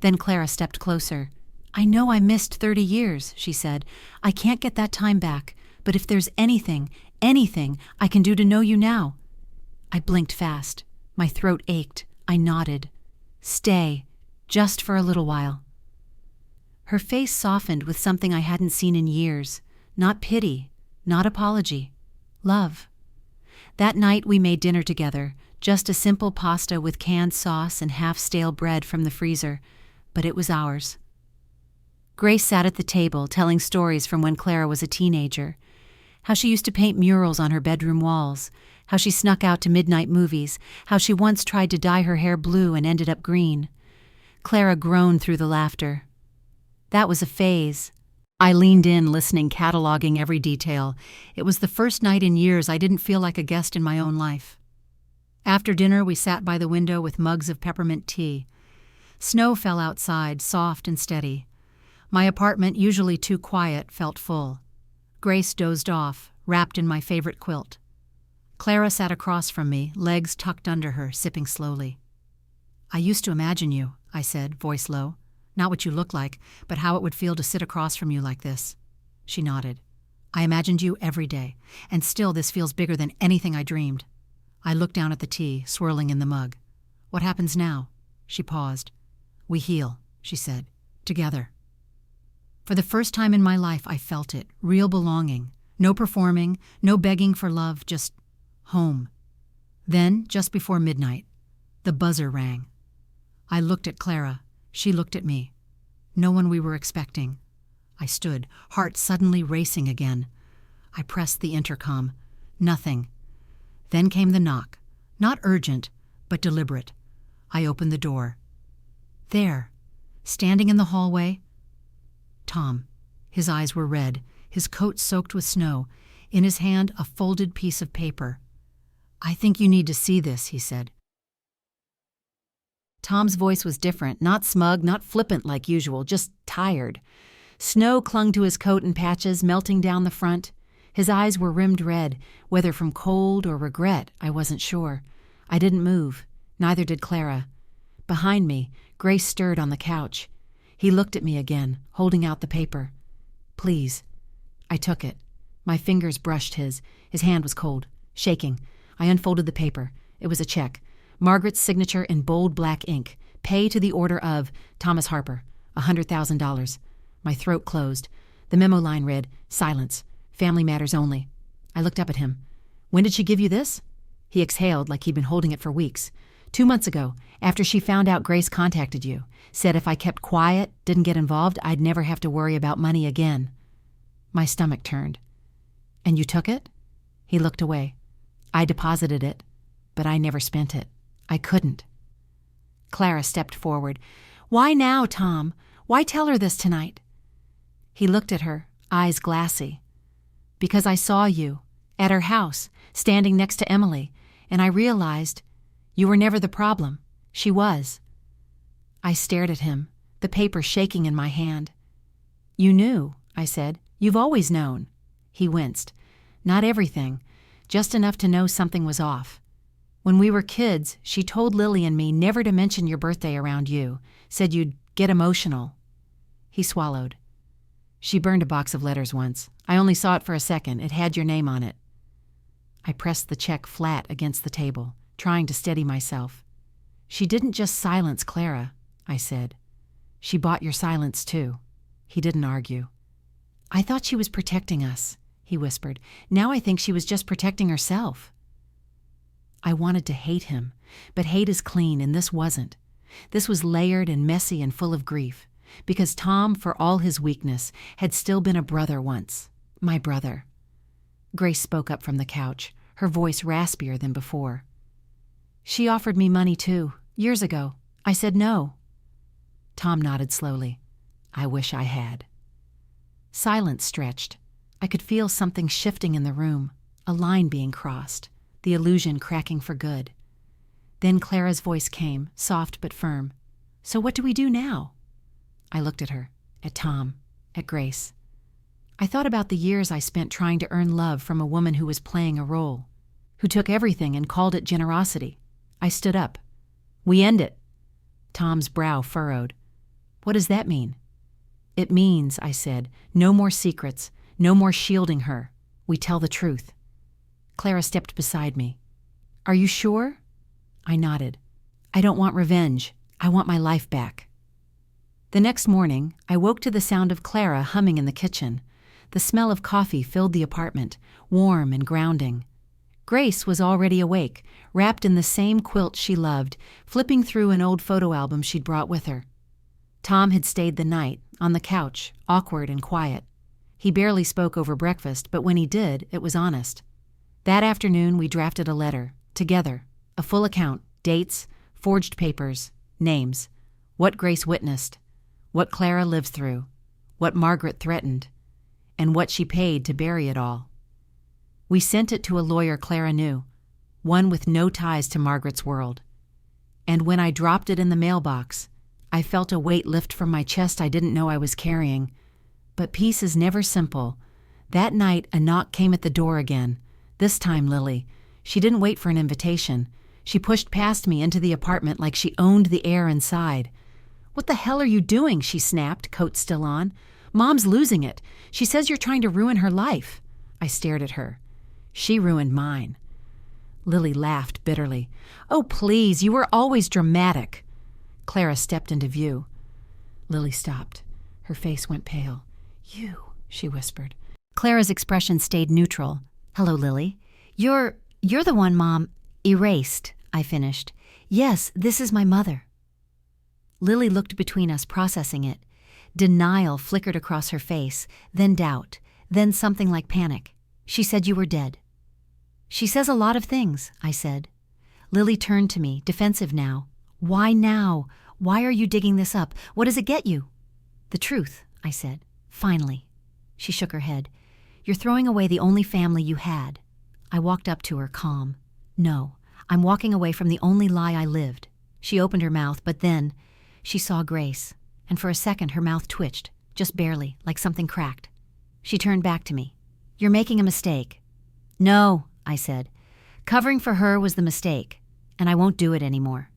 Then Clara stepped closer. "I know I missed 30 years, she said. "I can't get that time back, but if there's anything I can do to know you now." I blinked fast. My throat ached. I nodded. "Stay, just for a little while." Her face softened with something I hadn't seen in years. Not pity, not apology. Love. That night we made dinner together, just a simple pasta with canned sauce and half-stale bread from the freezer, but it was ours. Grace sat at the table telling stories from when Clara was a teenager. How she used to paint murals on her bedroom walls, how she snuck out to midnight movies, how she once tried to dye her hair blue and ended up green. Clara groaned through the laughter. "That was a phase." I leaned in, listening, cataloging every detail. It was the first night in years I didn't feel like a guest in my own life. After dinner, we sat by the window with mugs of peppermint tea. Snow fell outside, soft and steady. My apartment, usually too quiet, felt full. Grace dozed off, wrapped in my favorite quilt. Clara sat across from me, legs tucked under her, sipping slowly. "I used to imagine you," I said, voice low. "Not what you look like, but how it would feel to sit across from you like this." She nodded. "I imagined you every day, and still this feels bigger than anything I dreamed." I looked down at the tea, swirling in the mug. "What happens now?" She paused. "We heal," she said, "together." For the first time in my life, I felt it, real belonging. No performing, no begging for love, just home. Then, just before midnight, the buzzer rang. I looked at Clara. She looked at me. No one we were expecting. I stood, heart suddenly racing again. I pressed the intercom. Nothing. Then came the knock. Not urgent, but deliberate. I opened the door. There, standing in the hallway, Tom. His eyes were red, his coat soaked with snow, in his hand a folded piece of paper. "I think you need to see this," he said. Tom's voice was different, not smug, not flippant like usual, just tired. Snow clung to his coat in patches, melting down the front. His eyes were rimmed red, whether from cold or regret, I wasn't sure. I didn't move. Neither did Clara. Behind me, Grace stirred on the couch. He looked at me again, holding out the paper. "Please." I took it. My fingers brushed his. His hand was cold, shaking. I unfolded the paper. It was a check. Margaret's signature in bold black ink. Pay to the order of Thomas Harper, $100,000. My throat closed. The memo line read, "Silence. Family matters only." I looked up at him. "When did she give you this?" He exhaled like he'd been holding it for weeks. 2 months ago, after she found out Grace contacted you. Said if I kept quiet, didn't get involved, I'd never have to worry about money again." My stomach turned. "And you took it?" He looked away. "I deposited it, but I never spent it. I couldn't." Clara stepped forward. "Why now, Tom? Why tell her this tonight?" He looked at her, eyes glassy. "Because I saw you, at her house, standing next to Emily, and I realized you were never the problem. She was." I stared at him, the paper shaking in my hand. "You knew," I said. "You've always known." He winced. "Not everything, just enough to know something was off. When we were kids, she told Lily and me never to mention your birthday around you, said you'd get emotional." He swallowed. "She burned a box of letters once. I only saw it for a second. It had your name on it." I pressed the check flat against the table, trying to steady myself. "She didn't just silence Clara," I said. "She bought your silence, too." He didn't argue. "I thought she was protecting us," he whispered. "Now I think she was just protecting herself." I wanted to hate him, but hate is clean, and this wasn't. This was layered and messy and full of grief, because Tom, for all his weakness, had still been a brother once. My brother. Grace spoke up from the couch, her voice raspier than before. "She offered me money too, years ago. I said no." Tom nodded slowly. "I wish I had." Silence stretched. I could feel something shifting in the room, a line being crossed, the illusion cracking for good. Then Clara's voice came, soft but firm. "So what do we do now?" I looked at her, at Tom, at Grace. I thought about the years I spent trying to earn love from a woman who was playing a role, who took everything and called it generosity. I stood up. "We end it." Tom's brow furrowed. "What does that mean?" "It means," I said, "no more secrets, no more shielding her. We tell the truth." Clara stepped beside me. "Are you sure?" I nodded. "I don't want revenge. I want my life back." The next morning, I woke to the sound of Clara humming in the kitchen. The smell of coffee filled the apartment, warm and grounding. Grace was already awake, wrapped in the same quilt she loved, flipping through an old photo album she'd brought with her. Tom had stayed the night, on the couch, awkward and quiet. He barely spoke over breakfast, but when he did, it was honest. That afternoon, we drafted a letter, together, a full account, dates, forged papers, names, what Grace witnessed, what Clara lived through, what Margaret threatened, and what she paid to bury it all. We sent it to a lawyer Clara knew, one with no ties to Margaret's world. And when I dropped it in the mailbox, I felt a weight lift from my chest I didn't know I was carrying. But peace is never simple. That night, a knock came at the door again. This time, Lily. She didn't wait for an invitation. She pushed past me into the apartment like she owned the air inside. "What the hell are you doing?" she snapped, coat still on. "Mom's losing it. She says you're trying to ruin her life." I stared at her. "She ruined mine." Lily laughed bitterly. "Oh, please, you were always dramatic." Clara stepped into view. Lily stopped. Her face went pale. "You," she whispered. Clara's expression stayed neutral. "Hello, Lily. You're the one Mom erased," I finished. "Yes, this is my mother." Lily looked between us, processing it. Denial flickered across her face, then doubt, then something like panic. "She said you were dead." "She says a lot of things," I said. Lily turned to me, defensive now. "Why now? Why are you digging this up? What does it get you?" "The truth," I said. "Finally." She shook her head. "You're throwing away the only family you had." I walked up to her, calm. "No, I'm walking away from the only lie I lived." She opened her mouth, but then she saw Grace, and for a second her mouth twitched, just barely, like something cracked. She turned back to me. "You're making a mistake." "No," I said. "Covering for her was the mistake, and I won't do it anymore."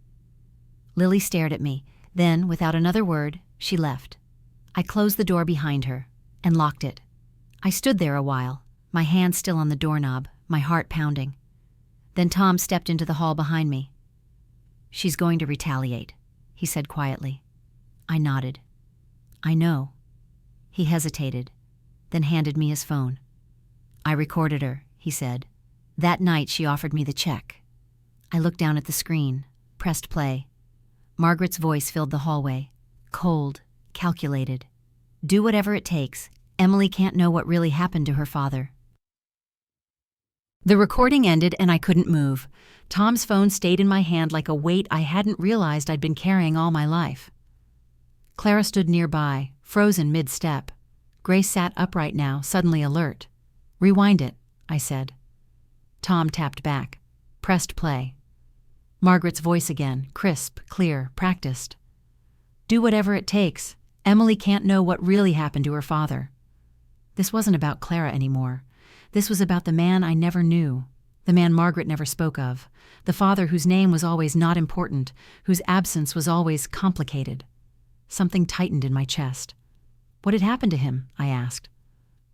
Lily stared at me. Then, without another word, she left. I closed the door behind her and locked it. I stood there a while, my hand still on the doorknob, my heart pounding. Then Tom stepped into the hall behind me. "She's going to retaliate," he said quietly. I nodded. "I know." He hesitated, then handed me his phone. "I recorded her," he said. "That night she offered me the check." I looked down at the screen, pressed play. Margaret's voice filled the hallway, cold, calculated. "Do whatever it takes. Emily can't know what really happened to her father." The recording ended and I couldn't move. Tom's phone stayed in my hand like a weight I hadn't realized I'd been carrying all my life. Clara stood nearby, frozen mid-step. Grace sat upright now, suddenly alert. "Rewind it," I said. Tom tapped back, pressed play. Margaret's voice again, crisp, clear, practiced. "Do whatever it takes. Emily can't know what really happened to her father." This wasn't about Clara anymore. This was about the man I never knew, the man Margaret never spoke of, the father whose name was always not important, whose absence was always complicated. Something tightened in my chest. "What had happened to him?" I asked.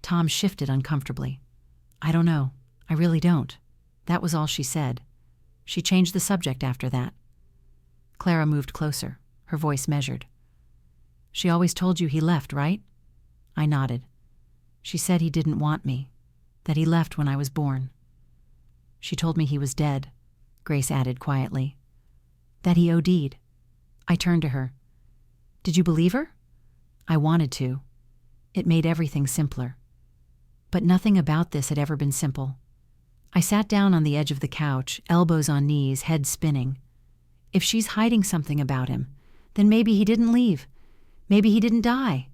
Tom shifted uncomfortably. "I don't know. I really don't." That was all she said. She changed the subject after that. Clara moved closer, her voice measured. "She always told you he left, right?" I nodded. She said he didn't want me, that he left when I was born. She told me he was dead, Grace added quietly. That he OD'd. I turned to her. Did you believe her? I wanted to. It made everything simpler. But nothing about this had ever been simple. I sat down on the edge of the couch, elbows on knees, head spinning. If she's hiding something about him, then maybe he didn't leave. Maybe he didn't die.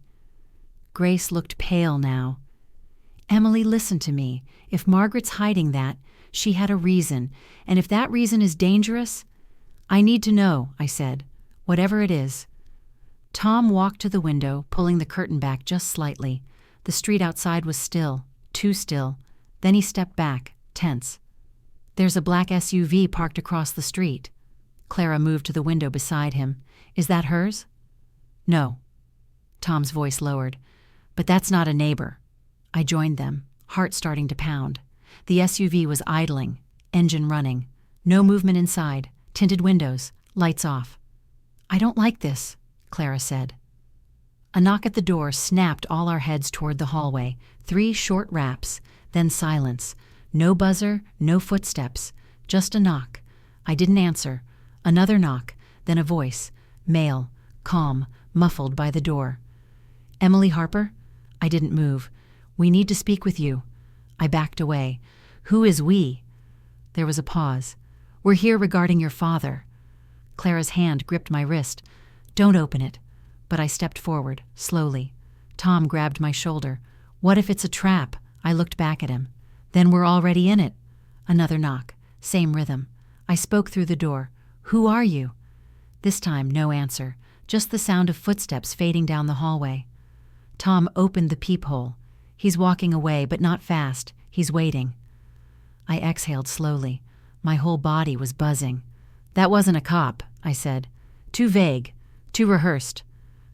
Grace looked pale now. Emily, listen to me. If Margaret's hiding that, she had a reason, and if that reason is dangerous, I need to know, I said, whatever it is. Tom walked to the window, pulling the curtain back just slightly. The street outside was still, too still. Then he stepped back, tense. There's a black SUV parked across the street. Clara moved to the window beside him. Is that hers? No. Tom's voice lowered. But that's not a neighbor. I joined them, heart starting to pound. The SUV was idling, engine running. No movement inside, tinted windows, lights off. I don't like this, Clara said. A knock at the door snapped all our heads toward the hallway. 3 short raps, then silence. No buzzer, no footsteps, just a knock. I didn't answer. Another knock, then a voice, male, calm, muffled by the door. Emily Harper? I didn't move. We need to speak with you. I backed away. Who is we? There was a pause. We're here regarding your father. Clara's hand gripped my wrist. Don't open it. But I stepped forward, slowly. Tom grabbed my shoulder. What if it's a trap? I looked back at him. Then we're already in it. Another knock. Same rhythm. I spoke through the door. Who are you? This time, no answer. Just the sound of footsteps fading down the hallway. Tom opened the peephole. He's walking away, but not fast. He's waiting. I exhaled slowly. My whole body was buzzing. That wasn't a cop, I said. Too vague. Too rehearsed.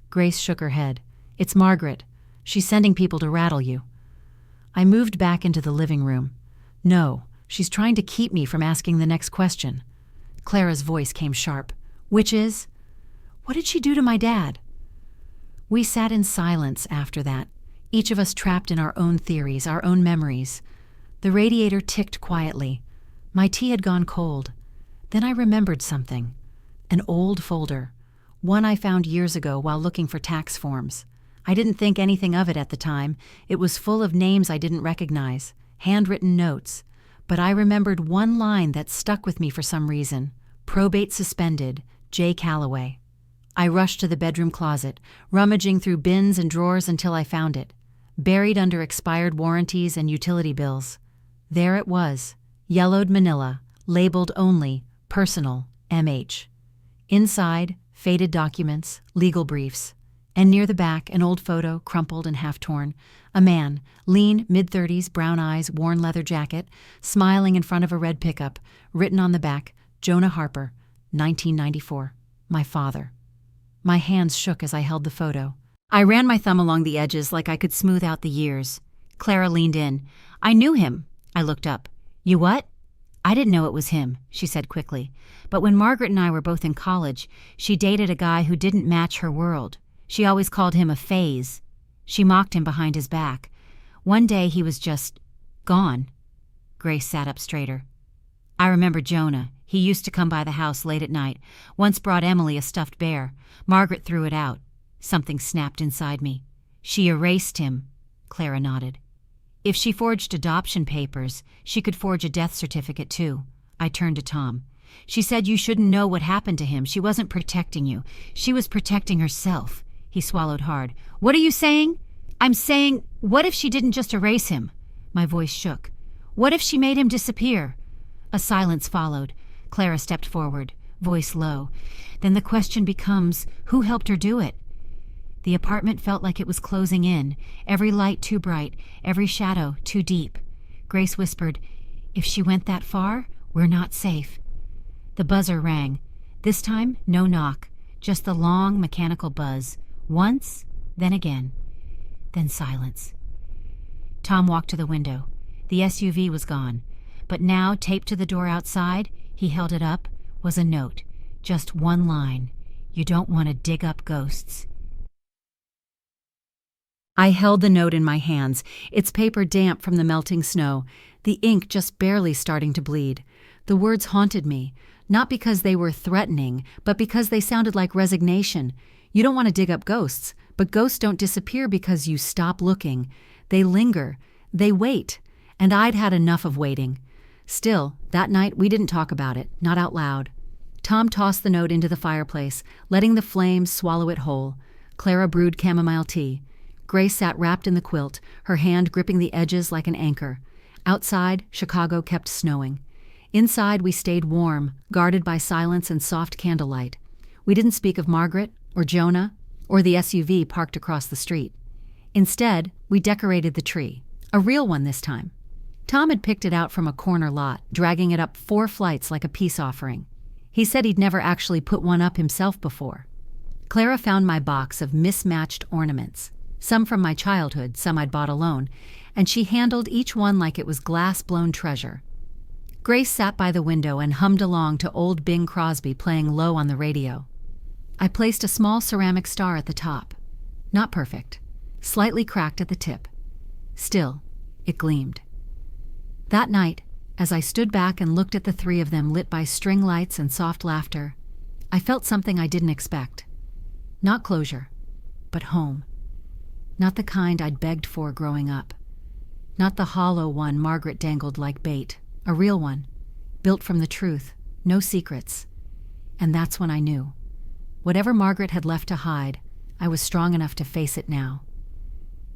Grace shook her head. It's Margaret. She's sending people to rattle you. I moved back into the living room. No, she's trying to keep me from asking the next question. Clara's voice came sharp. Which is? What did she do to my dad? We sat in silence after that, each of us trapped in our own theories, our own memories. The radiator ticked quietly. My tea had gone cold. Then I remembered something. An old folder. One I found years ago while looking for tax forms. I didn't think anything of it at the time. It was full of names I didn't recognize, handwritten notes. But I remembered one line that stuck with me for some reason. Probate suspended, J. Calloway. I rushed to the bedroom closet, rummaging through bins and drawers until I found it, buried under expired warranties and utility bills. There it was, yellowed manila, labeled only, personal, MH. Inside, faded documents, legal briefs. And near the back, an old photo, crumpled and half-torn. A man, lean, mid-30s, brown eyes, worn leather jacket, smiling in front of a red pickup, written on the back, Jonah Harper, 1994, my father. My hands shook as I held the photo. I ran my thumb along the edges like I could smooth out the years. Clara leaned in. I knew him. I looked up. You what? I didn't know it was him, she said quickly. But when Margaret and I were both in college, she dated a guy who didn't match her world. She always called him a phase. She mocked him behind his back. One day he was just gone. Grace sat up straighter. I remember Jonah. He used to come by the house late at night. Once brought Emily a stuffed bear. Margaret threw it out. Something snapped inside me. She erased him. Clara nodded. If she forged adoption papers, she could forge a death certificate too. I turned to Tom. She said you shouldn't know what happened to him. She wasn't protecting you. She was protecting herself. He swallowed hard. What are you saying? I'm saying, what if she didn't just erase him? My voice shook. What if she made him disappear? A silence followed. Clara stepped forward, voice low. Then the question becomes, who helped her do it? The apartment felt like it was closing in, every light too bright, every shadow too deep. Grace whispered, if she went that far, we're not safe. The buzzer rang. This time, no knock, just the long mechanical buzz. Once, then again, then silence. Tom walked to the window. The SUV was gone, but now, taped to the door outside, he held it up, was a note, just one line. You don't want to dig up ghosts. I held the note in my hands, its paper damp from the melting snow, the ink just barely starting to bleed. The words haunted me, not because they were threatening, but because they sounded like resignation. You don't want to dig up ghosts, but ghosts don't disappear because you stop looking. They linger. They wait. And I'd had enough of waiting. Still, that night we didn't talk about it, not out loud. Tom tossed the note into the fireplace, letting the flames swallow it whole. Clara brewed chamomile tea. Grace sat wrapped in the quilt, her hand gripping the edges like an anchor. Outside, Chicago kept snowing. Inside, we stayed warm, guarded by silence and soft candlelight. We didn't speak of Margaret, or Jonah, or the SUV parked across the street. Instead, we decorated the tree, a real one this time. Tom had picked it out from a corner lot, dragging it up 4 flights like a peace offering. He said he'd never actually put one up himself before. Clara found my box of mismatched ornaments, some from my childhood, some I'd bought alone, and she handled each one like it was glass-blown treasure. Grace sat by the window and hummed along to old Bing Crosby playing low on the radio. I placed a small ceramic star at the top. Not perfect, slightly cracked at the tip. Still, it gleamed. That night, as I stood back and looked at the 3 of them lit by string lights and soft laughter, I felt something I didn't expect. Not closure, but home. Not the kind I'd begged for growing up. Not the hollow one Margaret dangled like bait, a real one, built from the truth, no secrets. And that's when I knew. Whatever Margaret had left to hide, I was strong enough to face it now.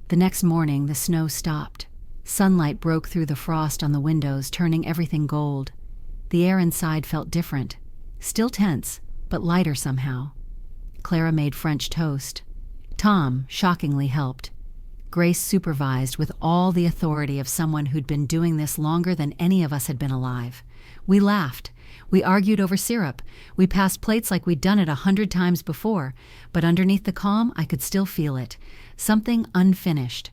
The next morning, the snow stopped. Sunlight broke through the frost on the windows, turning everything gold. The air inside felt different, still tense, but lighter somehow. Clara made French toast. Tom shockingly helped. Grace supervised with all the authority of someone who'd been doing this longer than any of us had been alive. We laughed. We argued over syrup. We passed plates like we'd done it 100 times before, but underneath the calm, I could still feel it. Something unfinished.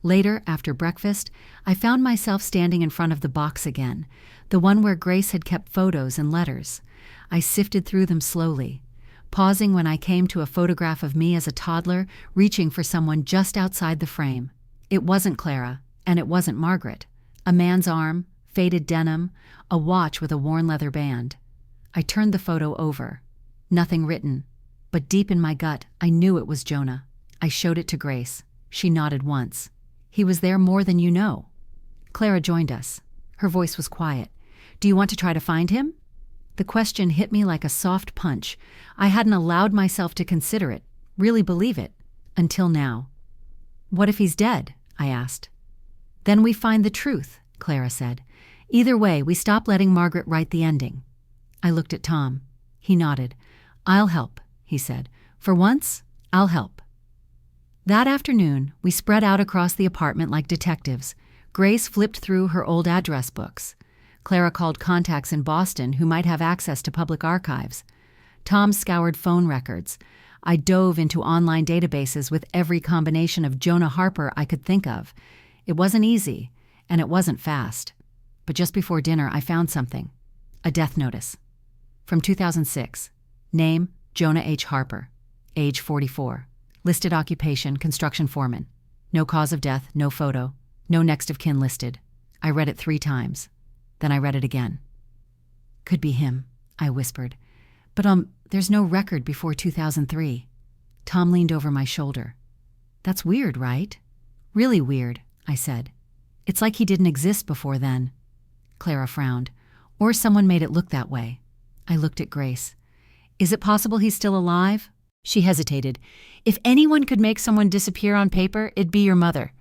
Later, after breakfast, I found myself standing in front of the box again, the one where Grace had kept photos and letters. I sifted through them slowly, pausing when I came to a photograph of me as a toddler, reaching for someone just outside the frame. It wasn't Clara, and it wasn't Margaret. A man's arm, faded denim, a watch with a worn leather band. I turned the photo over. Nothing written, but deep in my gut, I knew it was Jonah. I showed it to Grace. She nodded once. He was there more than you know. Clara joined us. Her voice was quiet. Do you want to try to find him? The question hit me like a soft punch. I hadn't allowed myself to consider it, really believe it, until now. What if he's dead? I asked. Then we find the truth, Clara said. Either way, we stop letting Margaret write the ending. I looked at Tom. He nodded. I'll help, he said. For once, I'll help. That afternoon, we spread out across the apartment like detectives. Grace flipped through her old address books. Clara called contacts in Boston who might have access to public archives. Tom scoured phone records. I dove into online databases with every combination of Jonah Harper I could think of. It wasn't easy, and it wasn't fast. But just before dinner, I found something. A death notice. From 2006. Name, Jonah H. Harper. Age 44. Listed occupation, construction foreman. No cause of death, no photo. No next of kin listed. I read it 3 times. Then I read it again. Could be him, I whispered. But there's no record before 2003. Tom leaned over my shoulder. That's weird, right? Really weird, I said. It's like he didn't exist before then. Clara frowned. Or someone made it look that way. I looked at Grace. Is it possible he's still alive? She hesitated. If anyone could make someone disappear on paper, it'd be your mother.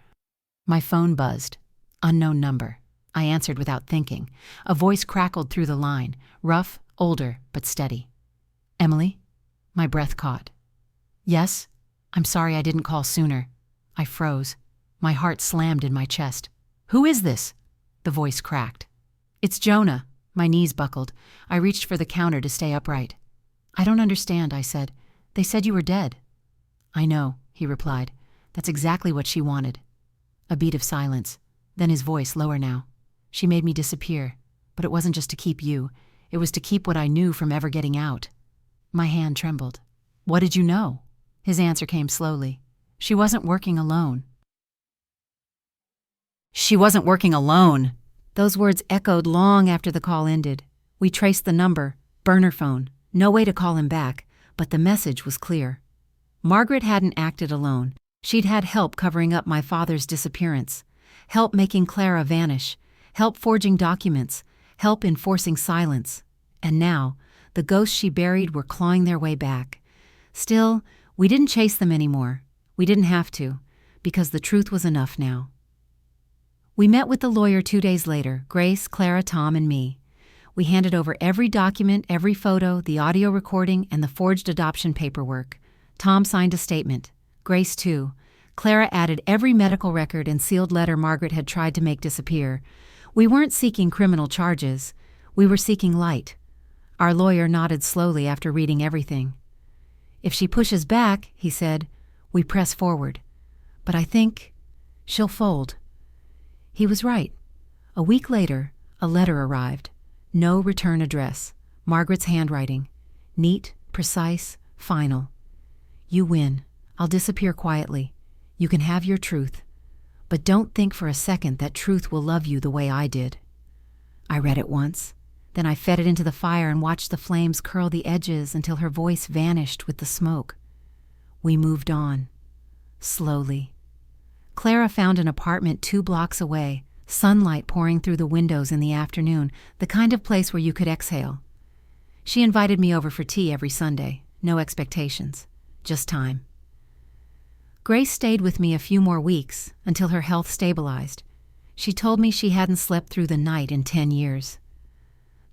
My phone buzzed. Unknown number. I answered without thinking. A voice crackled through the line, rough, older, but steady. Emily? My breath caught. Yes? I'm sorry I didn't call sooner. I froze. My heart slammed in my chest. Who is this? The voice cracked. It's Jonah. My knees buckled. I reached for the counter to stay upright. I don't understand, I said. They said you were dead. I know, he replied. That's exactly what she wanted. A beat of silence. Then his voice, lower now. She made me disappear, but it wasn't just to keep you. It was to keep what I knew from ever getting out. My hand trembled. What did you know? His answer came slowly. She wasn't working alone. She wasn't working alone. Those words echoed long after the call ended. We traced the number, burner phone. No way to call him back, but the message was clear. Margaret hadn't acted alone. She'd had help covering up my father's disappearance, help making Clara vanish, help forging documents, help enforcing silence. And now, the ghosts she buried were clawing their way back. Still, we didn't chase them anymore. We didn't have to, because the truth was enough now. We met with the lawyer 2 days later, Grace, Clara, Tom, and me. We handed over every document, every photo, the audio recording, and the forged adoption paperwork. Tom signed a statement. Grace, too. Clara added every medical record and sealed letter Margaret had tried to make disappear. We weren't seeking criminal charges. We were seeking light. Our lawyer nodded slowly after reading everything. If she pushes back, he said, we press forward. But I think she'll fold. He was right. A week later, a letter arrived. No return address. Margaret's handwriting. Neat, precise, final. You win. I'll disappear quietly. You can have your truth. But don't think for a second that truth will love you the way I did. I read it once. Then I fed it into the fire and watched the flames curl the edges until her voice vanished with the smoke. We moved on. Slowly. Clara found an apartment 2 blocks away, sunlight pouring through the windows in the afternoon, the kind of place where you could exhale. She invited me over for tea every Sunday. No expectations. Just time. Grace stayed with me a few more weeks until her health stabilized. She told me she hadn't slept through the night in 10 years.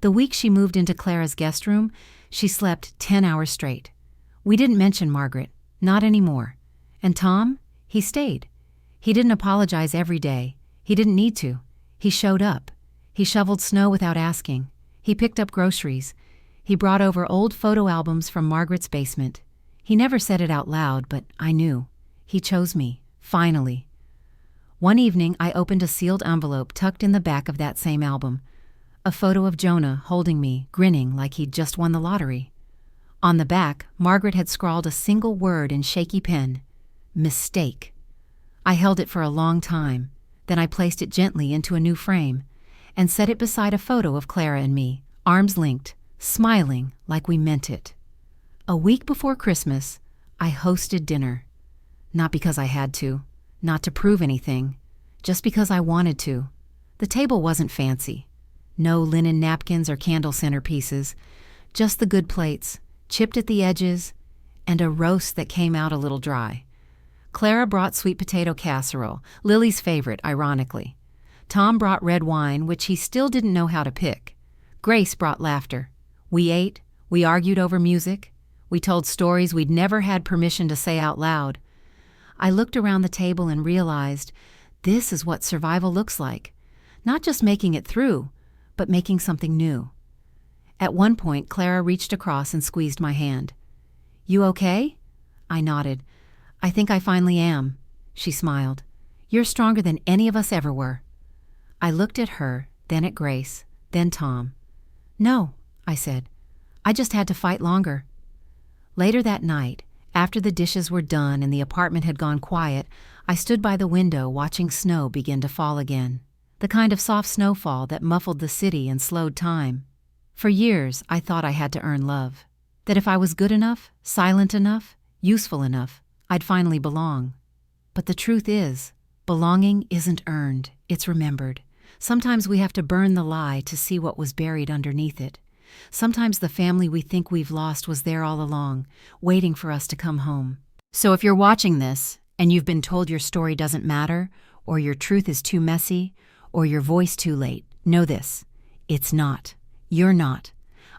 The week she moved into Clara's guest room, she slept 10 hours straight. We didn't mention Margaret. Not anymore. And Tom? He stayed. He didn't apologize every day. He didn't need to. He showed up. He shoveled snow without asking. He picked up groceries. He brought over old photo albums from Margaret's basement. He never said it out loud, but I knew. He chose me, finally. One evening, I opened a sealed envelope tucked in the back of that same album. A photo of Jonah holding me, grinning like he'd just won the lottery. On the back, Margaret had scrawled a single word in shaky pen. Mistake. I held it for a long time. Then I placed it gently into a new frame and set it beside a photo of Clara and me, arms linked, smiling like we meant it. A week before Christmas, I hosted dinner. Not because I had to, not to prove anything, just because I wanted to. The table wasn't fancy. No linen napkins or candle centerpieces, just the good plates, chipped at the edges, and a roast that came out a little dry. Clara brought sweet potato casserole, Lily's favorite, ironically. Tom brought red wine, which he still didn't know how to pick. Grace brought laughter. We ate, we argued over music, we told stories we'd never had permission to say out loud. I looked around the table and realized this is what survival looks like. Not just making it through, but making something new. At one point, Clara reached across and squeezed my hand. You okay? I nodded. I think I finally am. She smiled. You're stronger than any of us ever were. I looked at her, then at Grace, then Tom. No, I said. I just had to fight longer. Later that night, after the dishes were done and the apartment had gone quiet, I stood by the window watching snow begin to fall again. The kind of soft snowfall that muffled the city and slowed time. For years, I thought I had to earn love. That if I was good enough, silent enough, useful enough, I'd finally belong. But the truth is, belonging isn't earned, it's remembered. Sometimes we have to burn the lie to see what was buried underneath it. Sometimes the family we think we've lost was there all along, waiting for us to come home. So if you're watching this, and you've been told your story doesn't matter, or your truth is too messy, or your voice too late, know this. It's not. You're not.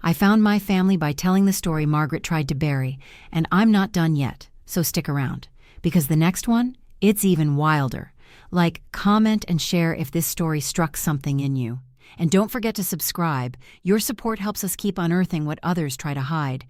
I found my family by telling the story Margaret tried to bury, and I'm not done yet, so stick around. Because the next one, it's even wilder. Like, comment and share if this story struck something in you. And don't forget to subscribe. Your support helps us keep unearthing what others try to hide.